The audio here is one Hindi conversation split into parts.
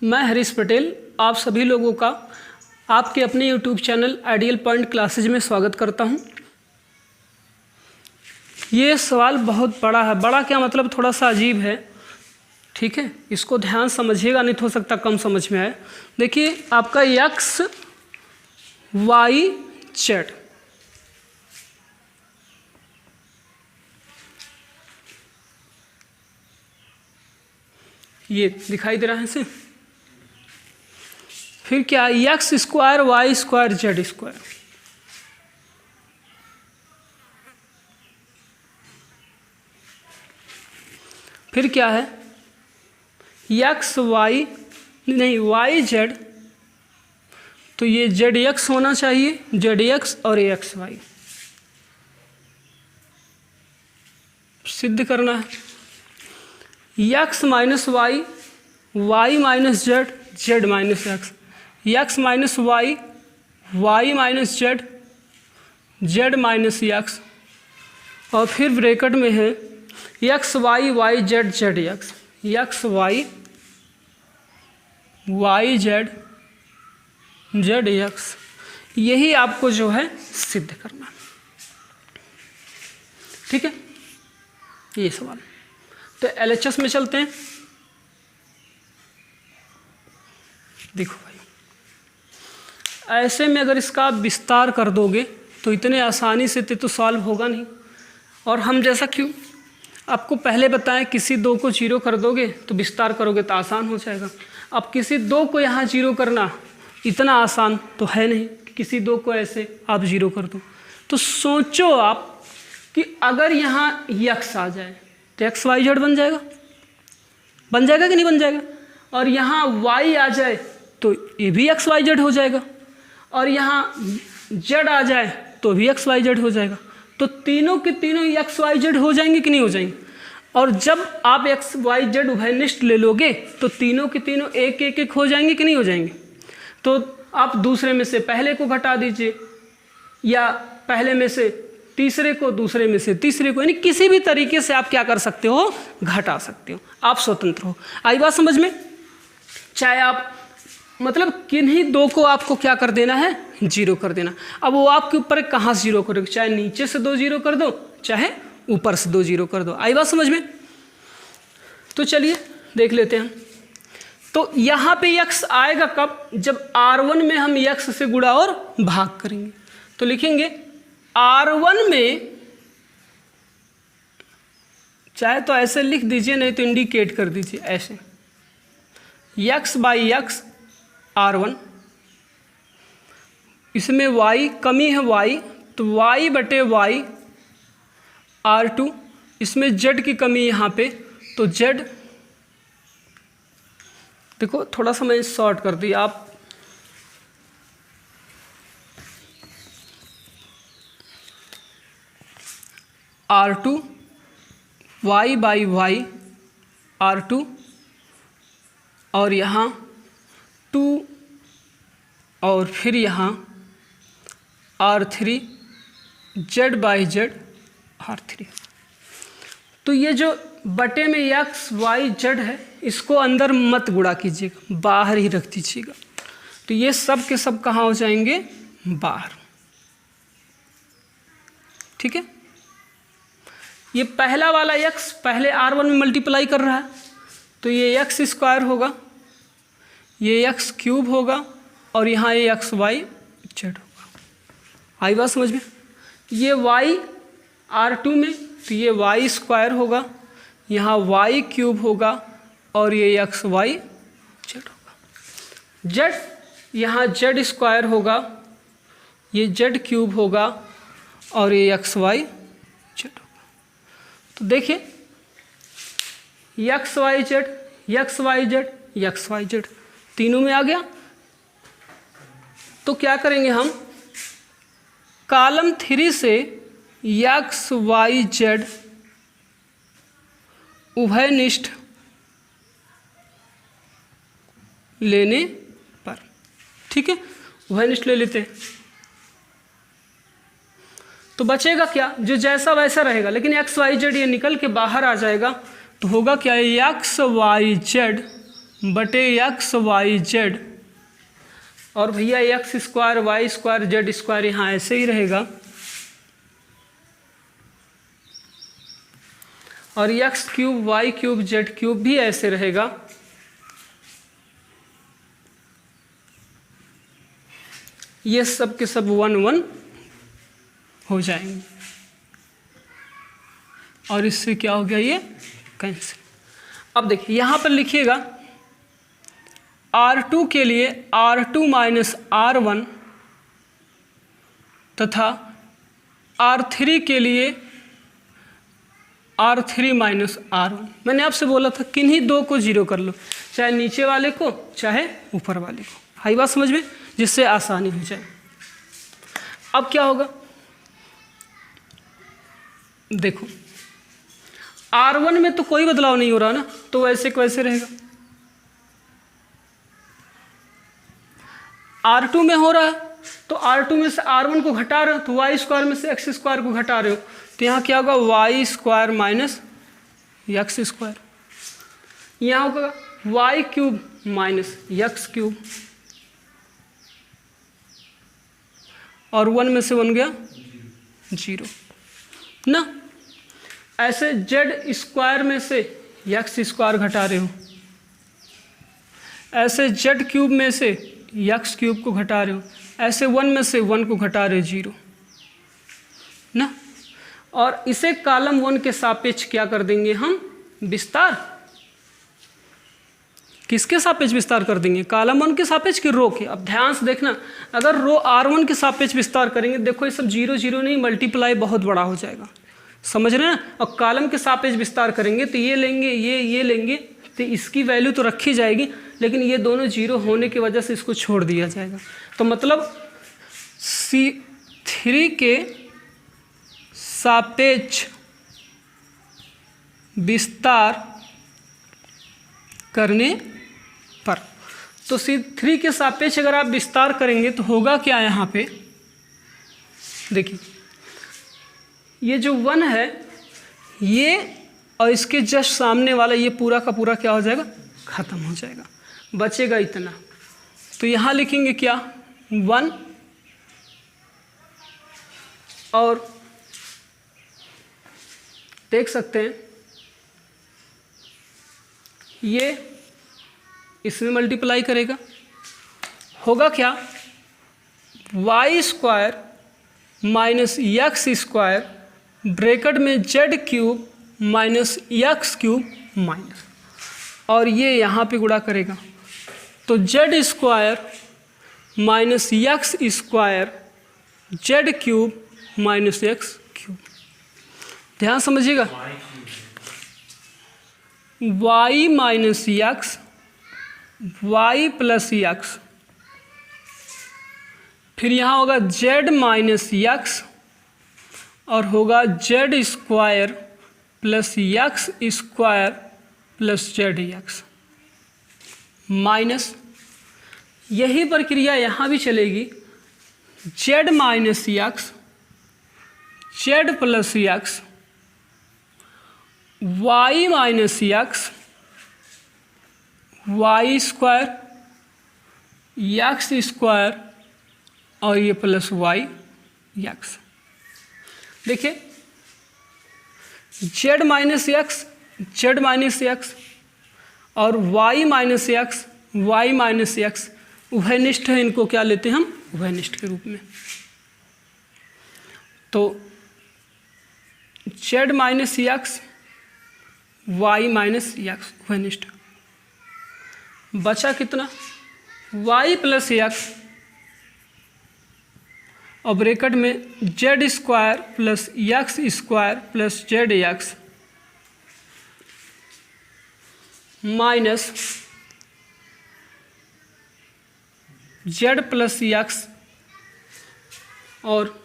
मैं हरीश पटेल आप सभी लोगों का आपके अपने YouTube channel ideal point classes में स्वागत करता हूं। ये सवाल बहुत बड़ा है। बड़ा क्या मतलब, थोड़ा सा अजीब है, ठीक है। इसको ध्यान समझिएगा, नहीं तो हो सकता कम समझ में आए। देखिए आपका एक्स वाई जेड, ये दिखाई दे रहा है इसे। फिर क्या, x square y square z square, फिर क्या है एक्स वाई नहीं वाई जेड, तो ये जेड एक्स होना चाहिए, जेड एक्स और एक्स वाई सिद्ध करना है। X minus y, y minus z, Z minus x, x minus y, y minus z, Z minus x, और फिर ब्रैकेट में है x y y Z z x, x y y Z z x. यही आपको जो है सिद्ध करना, ठीक है। ये सवाल तो एलएचएस में चलते हैं। देखो भाई, ऐसे में अगर इसका आप विस्तार कर दोगे तो इतने आसानी से तो सॉल्व होगा नहीं। और हम जैसा क्यों आपको पहले बताएं, किसी दो को जीरो कर दोगे तो विस्तार करोगे तो आसान हो जाएगा। अब किसी दो को यहाँ जीरो करना इतना आसान तो है नहीं कि किसी दो को ऐसे आप जीरो कर दो। तो सोचो आप कि अगर यहाँ यक्स आ जाए तो एक्स वाई जेड बन जाएगा, बन जाएगा कि नहीं बन जाएगा। और यहाँ वाई आ जाए तो ये भी एक्स वाई जेड हो जाएगा, और यहाँ जेड आ जाए तो भी एक्स वाई जेड हो जाएगा। तो तीनों के तीनों एक्स वाई जेड हो जाएंगे कि नहीं हो जाएंगे। और जब आप एक्स वाई जेड उभयनिष्ठ ले लोगे तो तीनों के तीनों एक एक एक हो जाएंगे कि नहीं हो जाएंगे। तो आप दूसरे में से पहले को घटा दीजिए, या पहले में से तीसरे को, दूसरे में से तीसरे को, यानी किसी भी तरीके से आप क्या कर सकते हो, घटा सकते हो। आप स्वतंत्र हो। आई बात समझ में। चाहे आप मतलब किन्हीं दो को आपको क्या कर देना है, जीरो कर देना। अब वो आपके ऊपर कहाँ से जीरो करोगे, चाहे नीचे से दो जीरो कर दो, चाहे ऊपर से दो जीरो कर दो। आई बात समझ में। तो चलिए देख लेते हैं। तो यहाँ पे x आएगा कब, जब r1 में हम x से गुणा और भाग करेंगे। तो लिखेंगे r1 में, चाहे तो ऐसे लिख दीजिए, नहीं तो इंडिकेट कर दीजिए ऐसे, x बाई एक्स r1, इसमें y कमी है y, तो y बटे y r2, इसमें z की कमी यहाँ पे, तो z, देखो थोड़ा सा मैं शॉर्ट कर दी आप, r2 y by y r2, और यहाँ 2, और फिर यहाँ r3 z by Z r3। तो ये जो बटे में एक्स वाई जेड है, इसको अंदर मत गुणा कीजिएगा, बाहर ही रख दीजिएगा। तो ये सब के सब कहाँ हो जाएंगे, बाहर, ठीक है। ये पहला वाला एक्स पहले r1 में मल्टीप्लाई कर रहा है, तो ये एक्स स्क्वायर होगा, ये एक्स क्यूब होगा, और यहाँ ये एक्स वाई जेड होगा। आई बात समझ में। ये वाई r2 में, तो ये वाई स्क्वायर होगा, यहाँ वाई क्यूब होगा, और ये एक्स वाई जेड होगा। जेड, यहाँ जेड स्क्वायर होगा, ये जेड क्यूब होगा, और ये एक्स वाई जेड होगा। तो देखिए x y z, x y z, x y z तीनों में आ गया। तो क्या करेंगे हम, कॉलम 3 से एक्स वाई जेड उभयनिष्ठ लेने पर, ठीक है, उभयनिष्ठ ले लेते हैं। तो बचेगा क्या, जो जैसा वैसा रहेगा, लेकिन एक्स वाई जेड ये निकल के बाहर आ जाएगा। तो होगा क्या, एक्स वाई जेड बटे एक्स वाई जेड, और भैया x square y square z square यहाँ ऐसे ही रहेगा, और x cube y cube z cube भी ऐसे रहेगा। ये सब के सब 1 1 हो जाएंगे, और इससे क्या हो गया, ये कैंसिल। अब देखिए यहाँ पर लिखिएगा R2 के लिए R2 माइनस R1 तथा R3 के लिए R3 माइनस R1। मैंने आपसे बोला था किन्हीं दो को जीरो कर लो, चाहे नीचे वाले को चाहे ऊपर वाले को। आई बात समझ में, जिससे आसानी हो जाए। अब क्या होगा, देखो R1 में तो कोई बदलाव नहीं हो रहा ना, तो वैसे को वैसे रहेगा। R2 में हो रहा है, तो R2 में से R1 को घटा रहे हो, तो वाई स्क्वायर में से एक्स स्क्वायर को घटा रहे हो, तो यहाँ क्या होगा, y square minus x square. यहाँ होगा y cube minus x cube, और 1 में से 1 गया 0 ना। ऐसे जेड स्क्वायर में से एक्स स्क्वायर घटा रहे हो, ऐसे जेड क्यूब में से एक्स क्यूब को घटा रहे हो, ऐसे 1 में से 1 को घटा रहे हो 0 ना। और इसे कॉलम 1 के सापेक्ष क्या कर देंगे हम, विस्तार। किसके सापेक्ष विस्तार कर देंगे, कॉलम 1 के सापेक्ष कि रो के। अब ध्यान से देखना, अगर रो R1 के सापेक्ष विस्तार करेंगे, देखो ये सब 0 0 नहीं, मल्टीप्लाई बहुत बड़ा हो जाएगा, समझ रहे हैं ना। और कॉलम के सापेक्ष विस्तार करेंगे तो ये लेंगे, ये लेंगे, तो इसकी वैल्यू तो रखी जाएगी, लेकिन ये दोनों 0 होने की वजह से इसको छोड़ दिया जाएगा। तो मतलब C3 के सापेक्ष विस्तार करने पर, तो C3 के सापेक्ष अगर आप विस्तार करेंगे तो होगा क्या, यहाँ पे देखिए ये जो 1 है ये, और इसके जस्ट सामने वाला ये पूरा का पूरा क्या हो जाएगा, खत्म हो जाएगा, बचेगा इतना। तो यहाँ लिखेंगे क्या, 1, और देख सकते हैं ये इसमें मल्टीप्लाई करेगा, होगा क्या, Y square minus x square bracket में Z cube minus x cube minus, और ये यहाँ पे गुणा करेगा, तो Z square minus x square Z cube minus x cube. ध्यान समझिएगा, Y minus x Y plus X, फिर यहाँ होगा जेड माइनस एक्स, और होगा Z square plus x square plus Z x minus, यही प्रक्रिया यहाँ भी चलेगी, Z minus x Z plus x Y minus x Y square x square, और ये प्लस वाई एक्स। देखिए जेड माइनस एक्स और वाई माइनस एक्स उभयनिष्ठ है, इनको क्या लेते हैं हम, उभयनिष्ठ के रूप में। तो z minus x Y minus x उभयनिष्ठ, बचा कितना, वाई प्लस एक्स और ब्रैकेट में z square plus x square plus Z x minus z plus x, और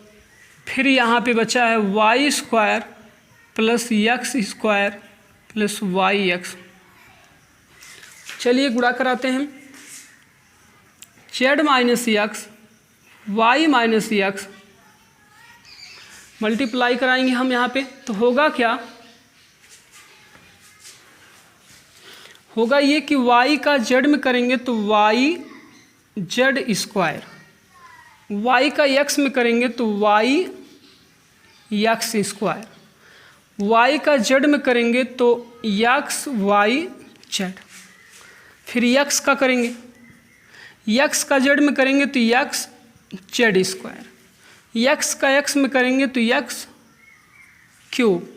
फिर यहाँ पे बचा है y square plus x square plus y x. चलिए गुणा कराते हैं, Z minus x Y minus x multiply कराएंगे हम यहाँ पे, तो होगा क्या, होगा ये कि y का z में करेंगे तो y z स्क्वायर, y का x में करेंगे तो y x स्क्वायर, y का z में करेंगे तो x y z। फिर x का करेंगे, x का z में करेंगे तो x z स्क्वायर, x का x में करेंगे तो x क्यूब,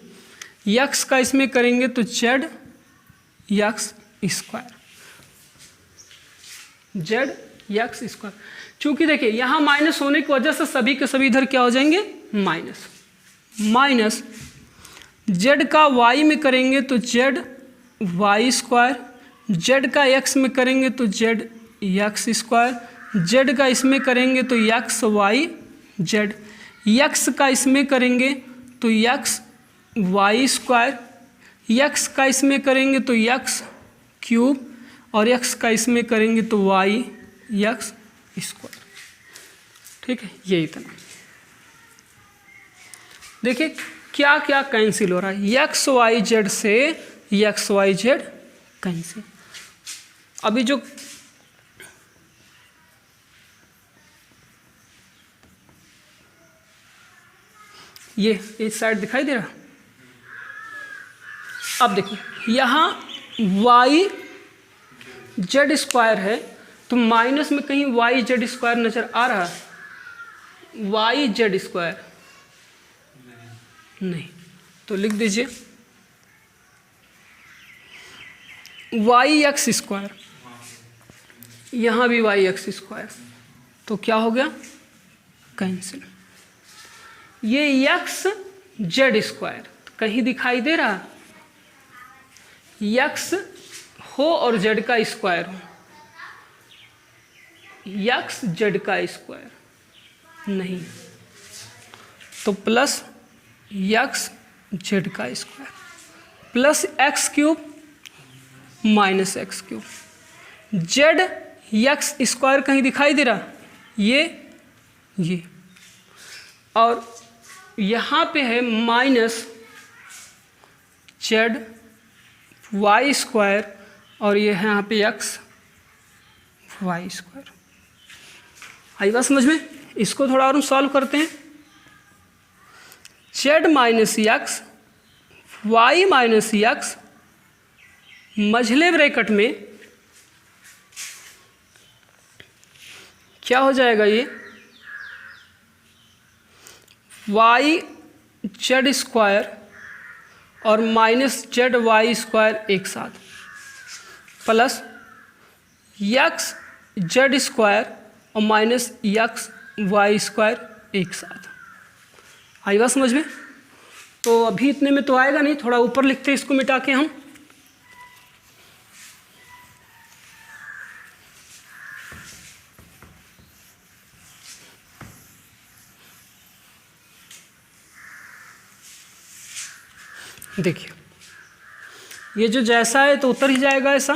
x का इसमें करेंगे तो z x square, z x square. चूंकि देखिए यहाँ माइनस होने की वजह से सभी के सभी इधर क्या हो जाएंगे माइनस, माइनस z का y में करेंगे तो z y स्क्वायर, z का x में करेंगे तो z x स्क्वायर, z का इसमें करेंगे तो x y z, x का इसमें करेंगे तो x y स्क्वायर, x का इसमें करेंगे तो x क्यूब और x का इसमें करेंगे तो y x स्क्वायर। ठीक है, ये इतना। देखिए क्या क्या कैंसिल हो रहा है, एक्स वाई जेड से एक्स वाई जेड कैंसिल। अभी जो ये इस साइड दिखाई दे रहा, अब देखो यहाँ वाई जेड स्क्वायर है तो माइनस में कहीं वाई जेड स्क्वायर नजर आ रहा है, वाई जेड स्क्वायर नहीं, तो लिख दीजिए वाई एक्स स्क्वायर, यहाँ भी वाई एक्स स्क्वायर, तो क्या हो गया कैंसिल। ये एक्स जेड स्क्वायर कहीं दिखाई दे रहा, एक्स हो और जेड का स्क्वायर हो, एक्स जेड का स्क्वायर नहीं, तो प्लस एक्स जेड का square plus x cube minus x cube, Z x square कहीं दिखाई दे रहा, ये और यहाँ पे है माइनस जेड वाई स्क्वायर और ये है यहाँ पे एक्स वाई स्क्वायर। आई बात समझ में? इसको थोड़ा और सॉल्व करते हैं। Z minus x Y minus X मझले ब्रैकेट में क्या हो जाएगा, ये वाई जेड स्क्वायर और माइनस जेड वाई स्क्वायर एक साथ प्लस एक्स जेड स्क्वायर और माइनस एक्स वाई स्क्वायर एक साथ। आई बात समझ में? तो अभी इतने में तो आएगा नहीं, थोड़ा ऊपर लिखते हैं इसको मिटा के हम। देखिए ये जो जैसा है तो उतर ही जाएगा ऐसा,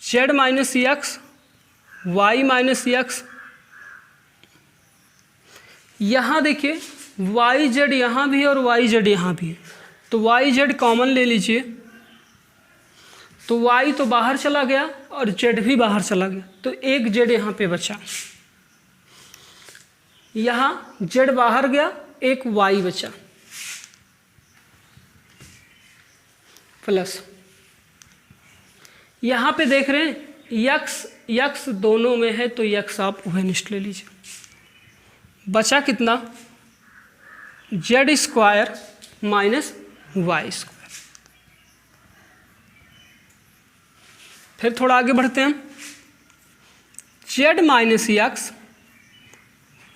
z minus x Y minus x, यहाँ देखिए वाई जेड यहाँ भी और वाई जेड यहाँ भी है, तो वाई जेड कॉमन ले लीजिए, तो वाई तो बाहर चला गया और जेड भी बाहर चला गया, तो एक जेड यहाँ पे बचा, यहाँ जेड बाहर गया एक वाई बचा, प्लस यहाँ पे देख रहे हैं यक्स दोनों में है तो यक्स आप उभयनिष्ठ ले लीजिए, बचा कितना Z square minus Y square. फिर थोड़ा आगे बढ़ते हैं, Z minus x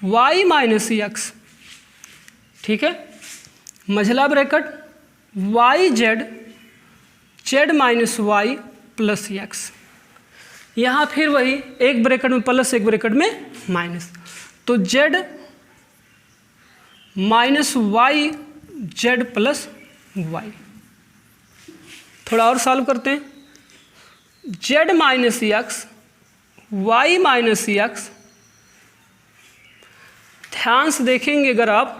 Y minus X, ठीक है, मझला bracket Y Z Z minus Y plus X, यहाँ फिर वही एक ब्रैकेट में प्लस एक ब्रैकेट में माइनस, तो z minus y z plus y. थोड़ा और सॉल्व करते हैं, Z minus x Y minus x, ध्यान से देखेंगे अगर आप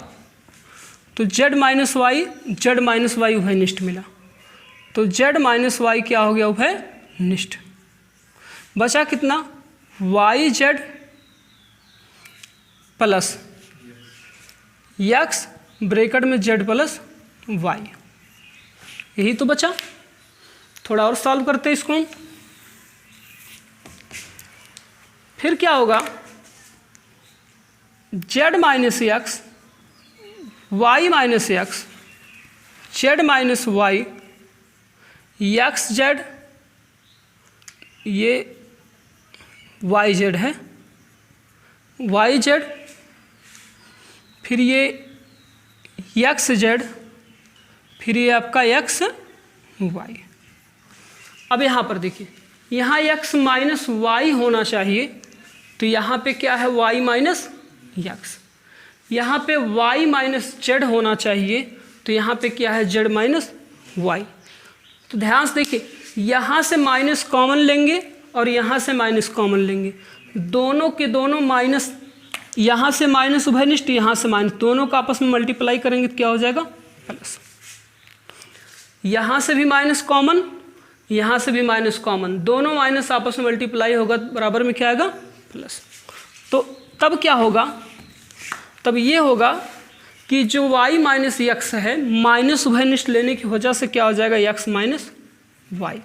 तो जेड माइनस वाई उभयनिष्ठ मिला, तो z माइनस वाई क्या हो गया उभय निष्ठ। बचा कितना y z plus x bracket में z प्लस वाई, यही तो बचा। थोड़ा और सॉल्व करते हैं इसको। फिर क्या होगा z minus x Y minus x z minus y x z, ये वाई जेड है वाई जेड, फिर ये एक्स जेड, फिर ये आपका एक्स वाई। अब यहाँ पर देखिए, यहाँ एक्स माइनस वाई होना चाहिए, तो यहाँ पे क्या है वाई माइनस एक्स। यहाँ पे वाई माइनस जेड होना चाहिए, तो यहाँ पे क्या है जेड माइनस वाई। तो ध्यान से देखिए, यहाँ से माइनस कॉमन लेंगे और यहाँ से माइनस कॉमन लेंगे, दोनों के दोनों माइनस, यहाँ से माइनस उभयनिष्ठ, यहाँ से माइनस, दोनों का आपस में मल्टीप्लाई करेंगे तो क्या हो जाएगा प्लस। यहाँ से भी माइनस कॉमन, यहाँ से भी माइनस कॉमन, दोनों माइनस आपस में मल्टीप्लाई होगा, बराबर में क्या आएगा प्लस। तो तब क्या होगा, तब ये होगा कि जो y माइनस एक्स है, माइनस उभयनिष्ठ लेने की वजह से क्या हो जाएगा x माइनस वाई,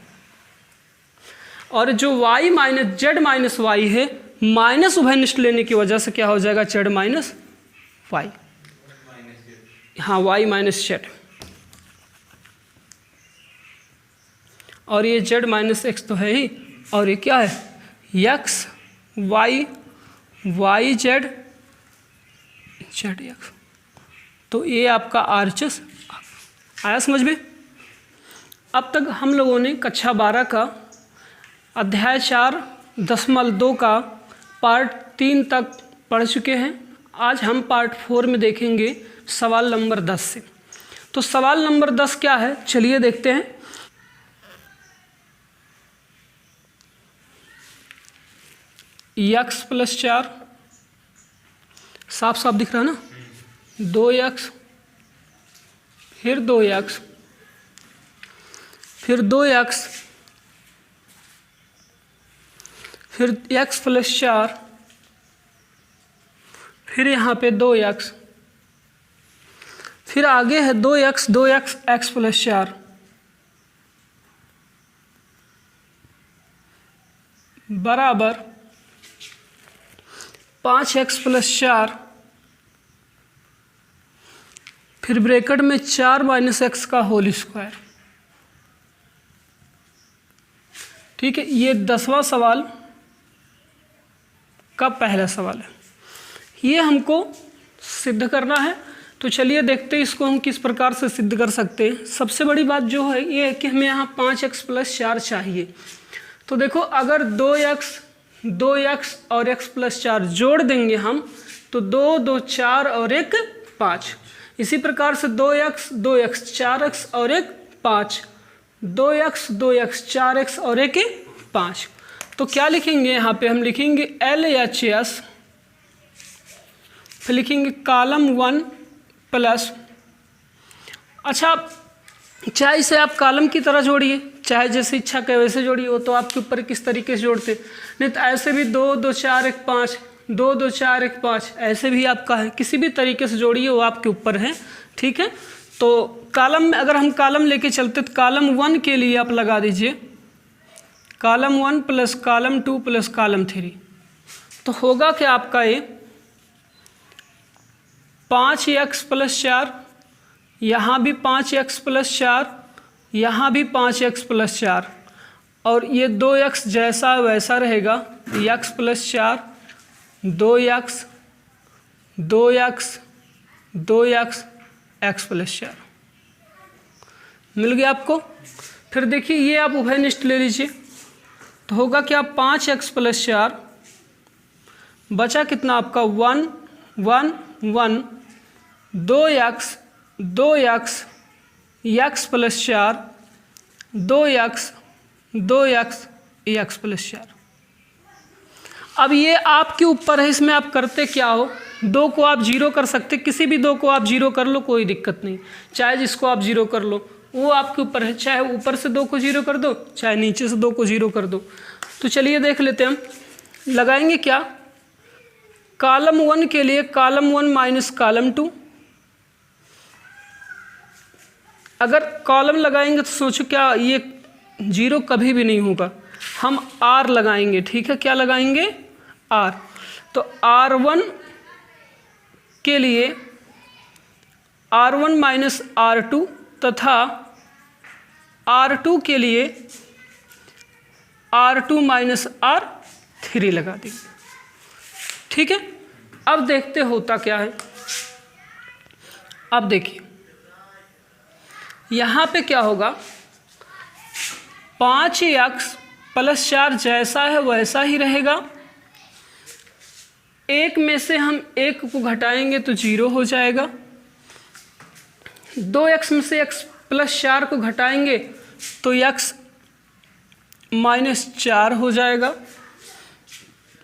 और जो y minus z minus y है, माइनस उभयनिष्ठ लेने की वजह से क्या हो जाएगा जेड माइनस वाई। हाँ y माइनस जेड, और ये जेड माइनस एक्स तो है ही, और ये क्या है x y y Z z x. तो ये आपका आरएचएस आया समझ में। अब तक हम लोगों ने कक्षा 12 का अध्याय 4.2 का पार्ट 3 तक पढ़ चुके हैं। आज हम पार्ट 4 में देखेंगे सवाल नंबर 10 से। तो सवाल नंबर 10 क्या है, चलिए देखते हैं। एक्स प्लस 4, साफ साफ दिख रहा है ना, 2x फिर 2x फिर 2x फिर x प्लस 4, फिर यहाँ पे 2x, फिर आगे है 2x x प्लस 4 बराबर 5x प्लस 4, फिर ब्रैकेट में 4 माइनस एक्स का होल स्क्वायर। ठीक है, ये 10वां सवाल का पहला सवाल है, ये हमको सिद्ध करना है। तो चलिए देखते हैं इसको हम किस प्रकार से सिद्ध कर सकते हैं। सबसे बड़ी बात जो है ये है कि हमें यहाँ 5x प्लस 4 चाहिए। तो देखो, अगर 2x और x प्लस 4 जोड़ देंगे हम, तो 2 2 4 और 1 5। इसी प्रकार से 2x 4x और 1 5, 2x 4x और 1 5। तो क्या लिखेंगे यहाँ पे, हम लिखेंगे LHS, फिर लिखेंगे कॉलम 1 प्लस। अच्छा, चाहे इसे आप कॉलम की तरह जोड़िए, चाहे जैसे इच्छा करे वैसे जोड़िए, वो तो आपके ऊपर किस तरीके से जोड़ते। नहीं तो ऐसे भी 2 2 4 1 5, 2 2 4 1 5, ऐसे भी आपका है, किसी भी तरीके से जोड़िए, वो आपके ऊपर है। ठीक है, तो कॉलम में अगर हम कॉलम लेके चलते तो कॉलम 1 के लिए आप लगा दीजिए column 1 plus column 2 plus column 3। तो होगा क्या आपका ये 5x प्लस 4, यहाँ भी 5x प्लस 4, यहाँ भी 5x प्लस 4, और ये 2x जैसा वैसा रहेगा, x plus 4 2x 2x 2x x plus 4 मिल गया आपको। फिर देखिए ये आप उभयनिष्ठ ले लीजिए, तो होगा क्या 5x प्लस 4, बचा कितना आपका 1 1 1, 2x 2x x plus 4, 2x 2x x plus 4। अब ये आपके ऊपर है, इसमें आप करते क्या हो, 2 को आप जीरो कर सकते, किसी भी 2 को आप जीरो कर लो, कोई दिक्कत नहीं, चाहे जिसको आप जीरो कर लो। वो आपके ऊपर है, चाहे ऊपर से 2 को 0 कर दो, चाहे नीचे से 2 को 0 कर दो। तो चलिए देख लेते हैं, हम लगाएंगे क्या, कॉलम 1 के लिए कॉलम 1 माइनस कॉलम 2। अगर कॉलम लगाएंगे तो सोचो क्या, ये 0 कभी भी नहीं होगा, हम R लगाएंगे, ठीक है, क्या लगाएंगे, R। तो R1 के लिए R1 माइनस R2 तथा R2 के लिए R2 माइनस R3 लगा देंगे, ठीक है। अब देखते होता क्या है। अब देखिए यहाँ पे क्या होगा, 5x प्लस 4 जैसा है वैसा ही रहेगा। 1 में से हम 1 को घटाएंगे तो 0 हो जाएगा। 2x में से x प्लस 4 को घटाएंगे तो x माइनस 4 हो जाएगा,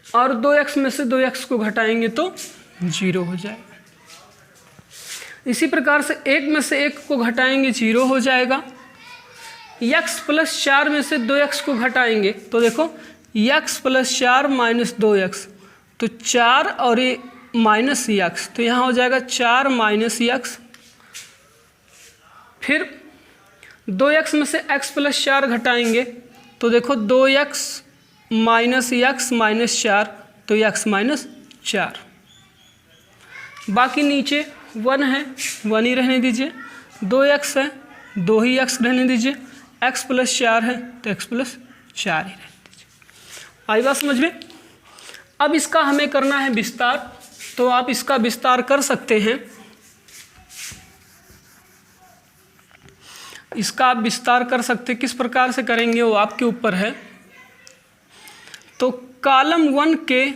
और 2x में से 2x को घटाएंगे तो 0 हो जाएगा। इसी प्रकार से 1 में से 1 को घटाएंगे 0 हो जाएगा। x प्लस 4 में से 2x को घटाएंगे तो देखो x प्लस 4 माइनस 2x, तो 4 और ये माइनस x, तो यहाँ हो जाएगा 4 माइनस x। फिर 2x में से x प्लस 4 घटाएंगे तो देखो 2x माइनस x माइनस 4, तो x माइनस 4। बाकी नीचे 1 है, 1 ही रहने दीजिए। 2x है, 2 ही x रहने दीजिए। x प्लस 4 है तो x प्लस 4 ही रहने दीजिए। आई बात समझ में। अब इसका हमें करना है विस्तार, तो आप इसका विस्तार कर सकते हैं। इसका आप विस्तार कर सकते हैं, किस प्रकार से करेंगे वो आपके ऊपर है। तो कॉलम 1 के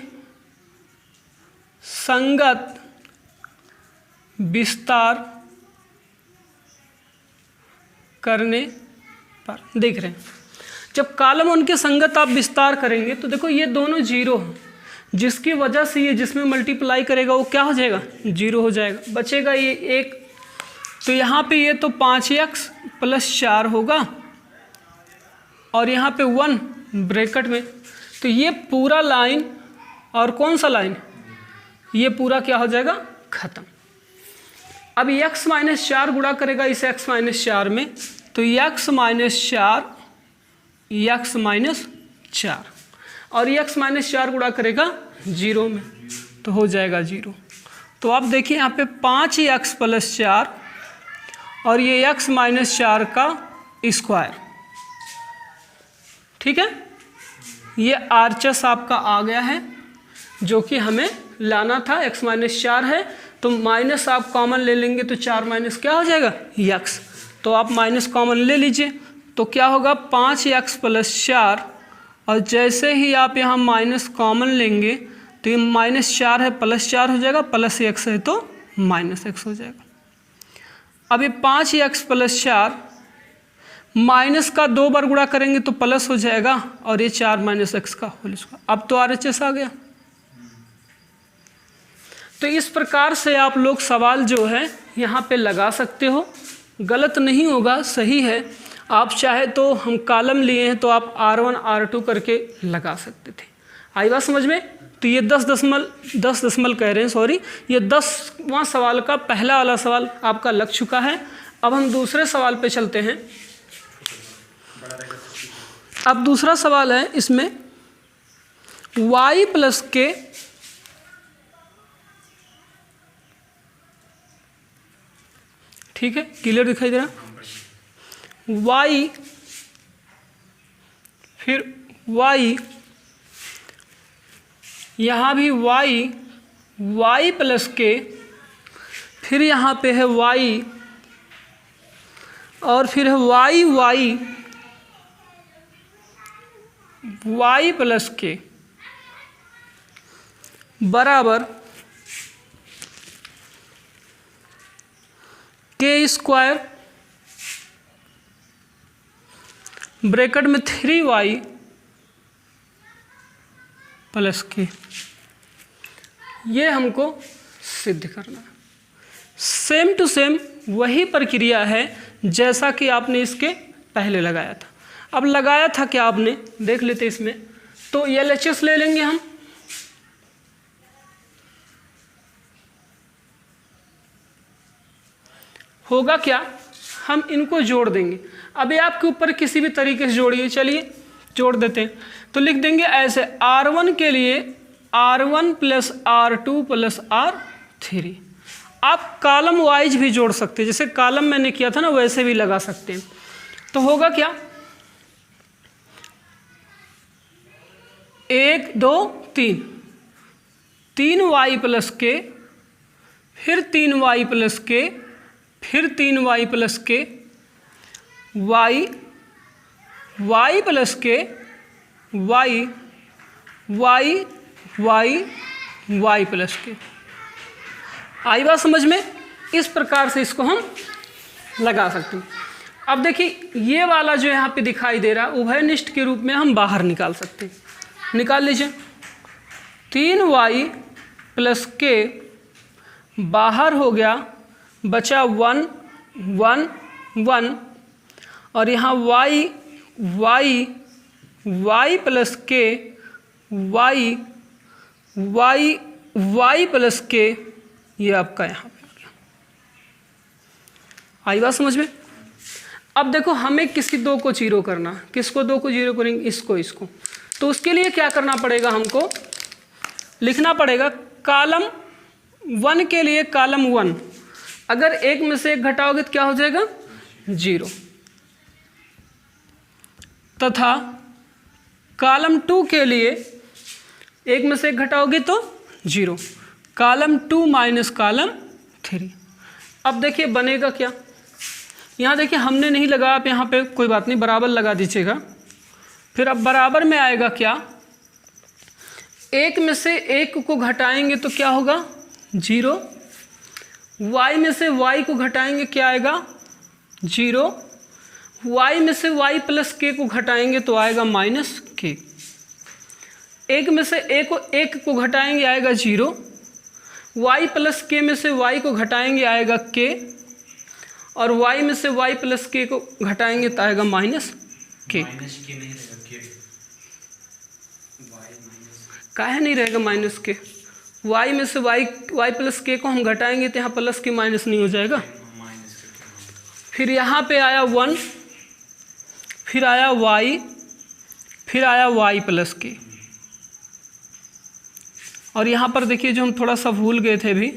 संगत विस्तार करने पर देख रहे हैं, जब कॉलम 1 के संगत आप विस्तार करेंगे तो देखो ये दोनों 0 हैं, जिसकी वजह से ये जिसमें मल्टीप्लाई करेगा वो क्या हो जाएगा, 0 हो जाएगा। बचेगा ये 1, तो यहाँ पे ये तो 5x प्लस 4 होगा, और यहाँ पे 1 ब्रैकेट में, तो ये पूरा लाइन और कौन सा लाइन, ये पूरा क्या हो जाएगा, खत्म। अब x माइनस 4 गुणा करेगा इस x माइनस 4 में, तो x माइनस 4 x माइनस 4, और x माइनस 4 गुणा करेगा 0 में, तो हो जाएगा 0। तो आप देखिए यहाँ पे 5x प्लस 4 और ये x माइनस 4 का स्क्वायर, ठीक है। ये आरचस आपका आ गया है जो कि हमें लाना था। x माइनस 4 है तो माइनस आप कॉमन ले लेंगे तो 4 माइनस क्या हो जाएगा, x, तो आप माइनस कॉमन ले लीजिए, तो क्या होगा 5x प्लस 4, और जैसे ही आप यहाँ माइनस कॉमन लेंगे तो ये माइनस 4 है प्लस 4 हो जाएगा, प्लस x है तो माइनस x हो जाएगा। अब ये 5x प्लस 4 माइनस का 2 बार गुणा करेंगे तो प्लस हो जाएगा, और ये 4 माइनस x का होल स्क्वायर। अब तो RHS आ गया। तो इस प्रकार से आप लोग सवाल जो है यहाँ पे लगा सकते हो, गलत नहीं होगा, सही है। आप चाहे तो हम कॉलम लिए हैं तो आप R1 R2 करके लगा सकते थे। आई बात समझ में। तो ये 10 दशमल कह रहे हैं, सॉरी, ये 10वां सवाल का पहला वाला सवाल आपका लग चुका है। अब हम दूसरे सवाल पे चलते हैं। अब दूसरा सवाल है, इसमें y प्लस के ठीक है, क्लियर दिखाई दे रहा, y, फिर y, यहाँ भी y प्लस के, फिर यहाँ पे है y, और फिर है y प्लस के बराबर के स्क्वायर ब्रैकेट में 3y प्लस के, ये हमको सिद्ध करना है। सेम टू सेम वही प्रक्रिया है जैसा कि आपने इसके पहले लगाया था। अब लगाया था क्या आपने, देख लेते इसमें। तो LHS ले लेंगे हम, होगा क्या, हम इनको जोड़ देंगे। अभी आपके ऊपर किसी भी तरीके से जोड़िए, चलिए जोड़ देते हैं। तो लिख देंगे ऐसे, R1 के लिए R1 + R2 + R3। आप कॉलम वाइज भी जोड़ सकते हैं, जैसे कॉलम मैंने किया था ना वैसे भी लगा सकते हैं। तो होगा क्या, 1 2 3, 3y + k, फिर 3y + k, फिर 3y + k, y + k, y + k। आई बात समझ में? इस प्रकार से इसको हम लगा सकते हैं। अब देखिए ये वाला जो यहाँ पे दिखाई दे रहा है उभयनिष्ठ के रूप में हम बाहर निकाल सकते हैं। निकाल लीजिए, 3y + k बाहर हो गया, बचा 1 1 1, और यहाँ y + k, y + k, ये आपका यहाँ पे आ गया। आई बात समझ में? अब देखो हमें किसी दो को जीरो करना, किसको दो को जीरो करेंगे, इसको। तो उसके लिए क्या करना पड़ेगा, हमको लिखना पड़ेगा कॉलम 1 के लिए कॉलम 1, अगर एक में से एक घटाओगे तो क्या हो जाएगा, 0, तथा कॉलम 2 के लिए एक में से एक घटाओगे तो 0, कॉलम 2 - कॉलम 3। अब देखिए बनेगा क्या, यहाँ देखिए हमने नहीं लगाया, आप यहाँ पे कोई बात नहीं बराबर लगा दीजिएगा। फिर अब बराबर में आएगा क्या, एक में से एक को घटाएंगे तो क्या होगा, 0, y में से y को घटाएंगे क्या आएगा, 0, y में से y + k को घटाएंगे तो आएगा -k, एक में से एक को घटाएंगे आएगा 0, y + k में से y को घटाएंगे आएगा k, और y में से y + k को घटाएंगे तो आएगा -k। काहे नहीं रहेगा -k, y में से y + k को हम घटाएंगे तो यहाँ प्लस की माइनस नहीं हो जाएगा। फिर यहाँ पे आया 1, फिर आया y, फिर आया y + k, और यहाँ पर देखिए जो हम थोड़ा सा भूल गए थे अभी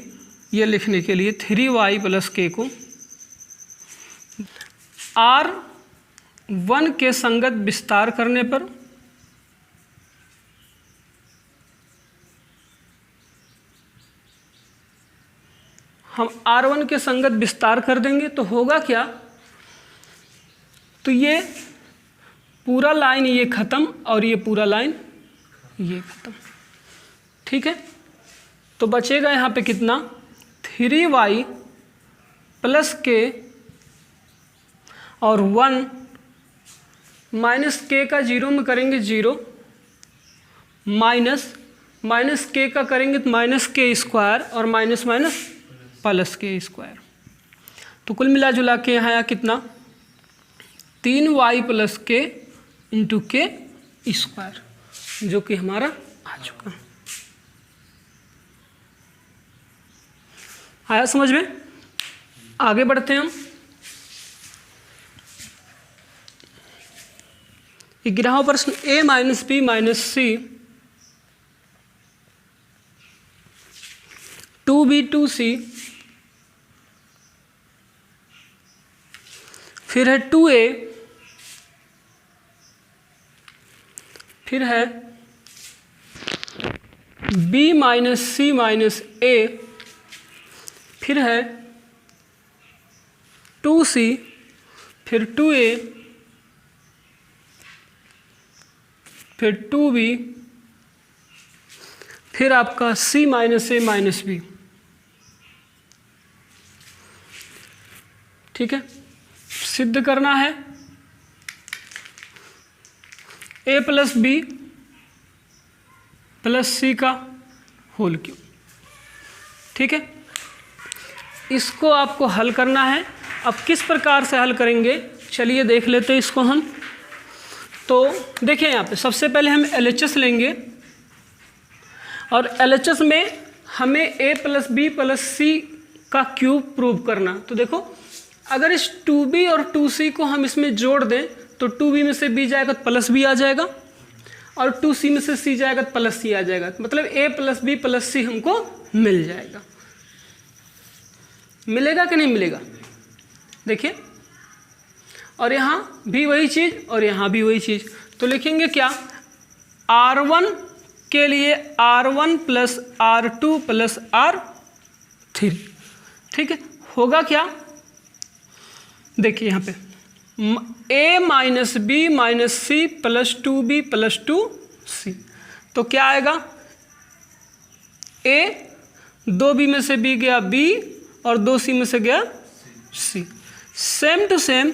ये लिखने के लिए, 3y + k को R1 के संगत विस्तार करने पर हम R1 के संगत विस्तार कर देंगे तो होगा क्या, तो ये पूरा लाइन ये ख़त्म और ये पूरा लाइन ये ख़त्म, ठीक है। तो बचेगा यहाँ पे कितना, 3y + k और 1 -k का 0 में करेंगे 0, माइनस k का करेंगे तो -k² और माइनस +k²। तो कुल मिला जुला के यहाँ आया कितना, 3y + k × k², जो कि हमारा आ चुका। आया समझ में? आगे बढ़ते हैं हम। 11वां प्रश्न, a - b - c 2b 2c, फिर है 2a, फिर है b - c - a, फिर है 2c, फिर 2a, फिर 2b, फिर आपका c - a - b, ठीक है। सिद्ध करना है a + b + c का होल क्यूब, ठीक है। इसको आपको हल करना है अब किस प्रकार से हल करेंगे, चलिए देख लेते हैं इसको हम। तो देखिए यहाँ पे सबसे पहले हम LHS लेंगे और LHS में हमें a + b + c का क्यूब प्रूव करना। तो देखो अगर इस 2b और 2c को हम इसमें जोड़ दें तो 2b में से b जाएगा तो +b आ जाएगा और 2c में से c जाएगा तो +c आ जाएगा। मतलब a + b + c हमको मिल जाएगा। मिलेगा कि नहीं मिलेगा, देखिए। और यहाँ भी वही चीज़ और यहाँ भी वही चीज़। तो लिखेंगे क्या, R1 के लिए R1 + R2 + R3, ठीक है। होगा क्या, देखिए यहाँ पे a - b - c + 2b + 2c। तो क्या आएगा, a 2b में से b गया b और 2c में से गया c। सेम टू सेम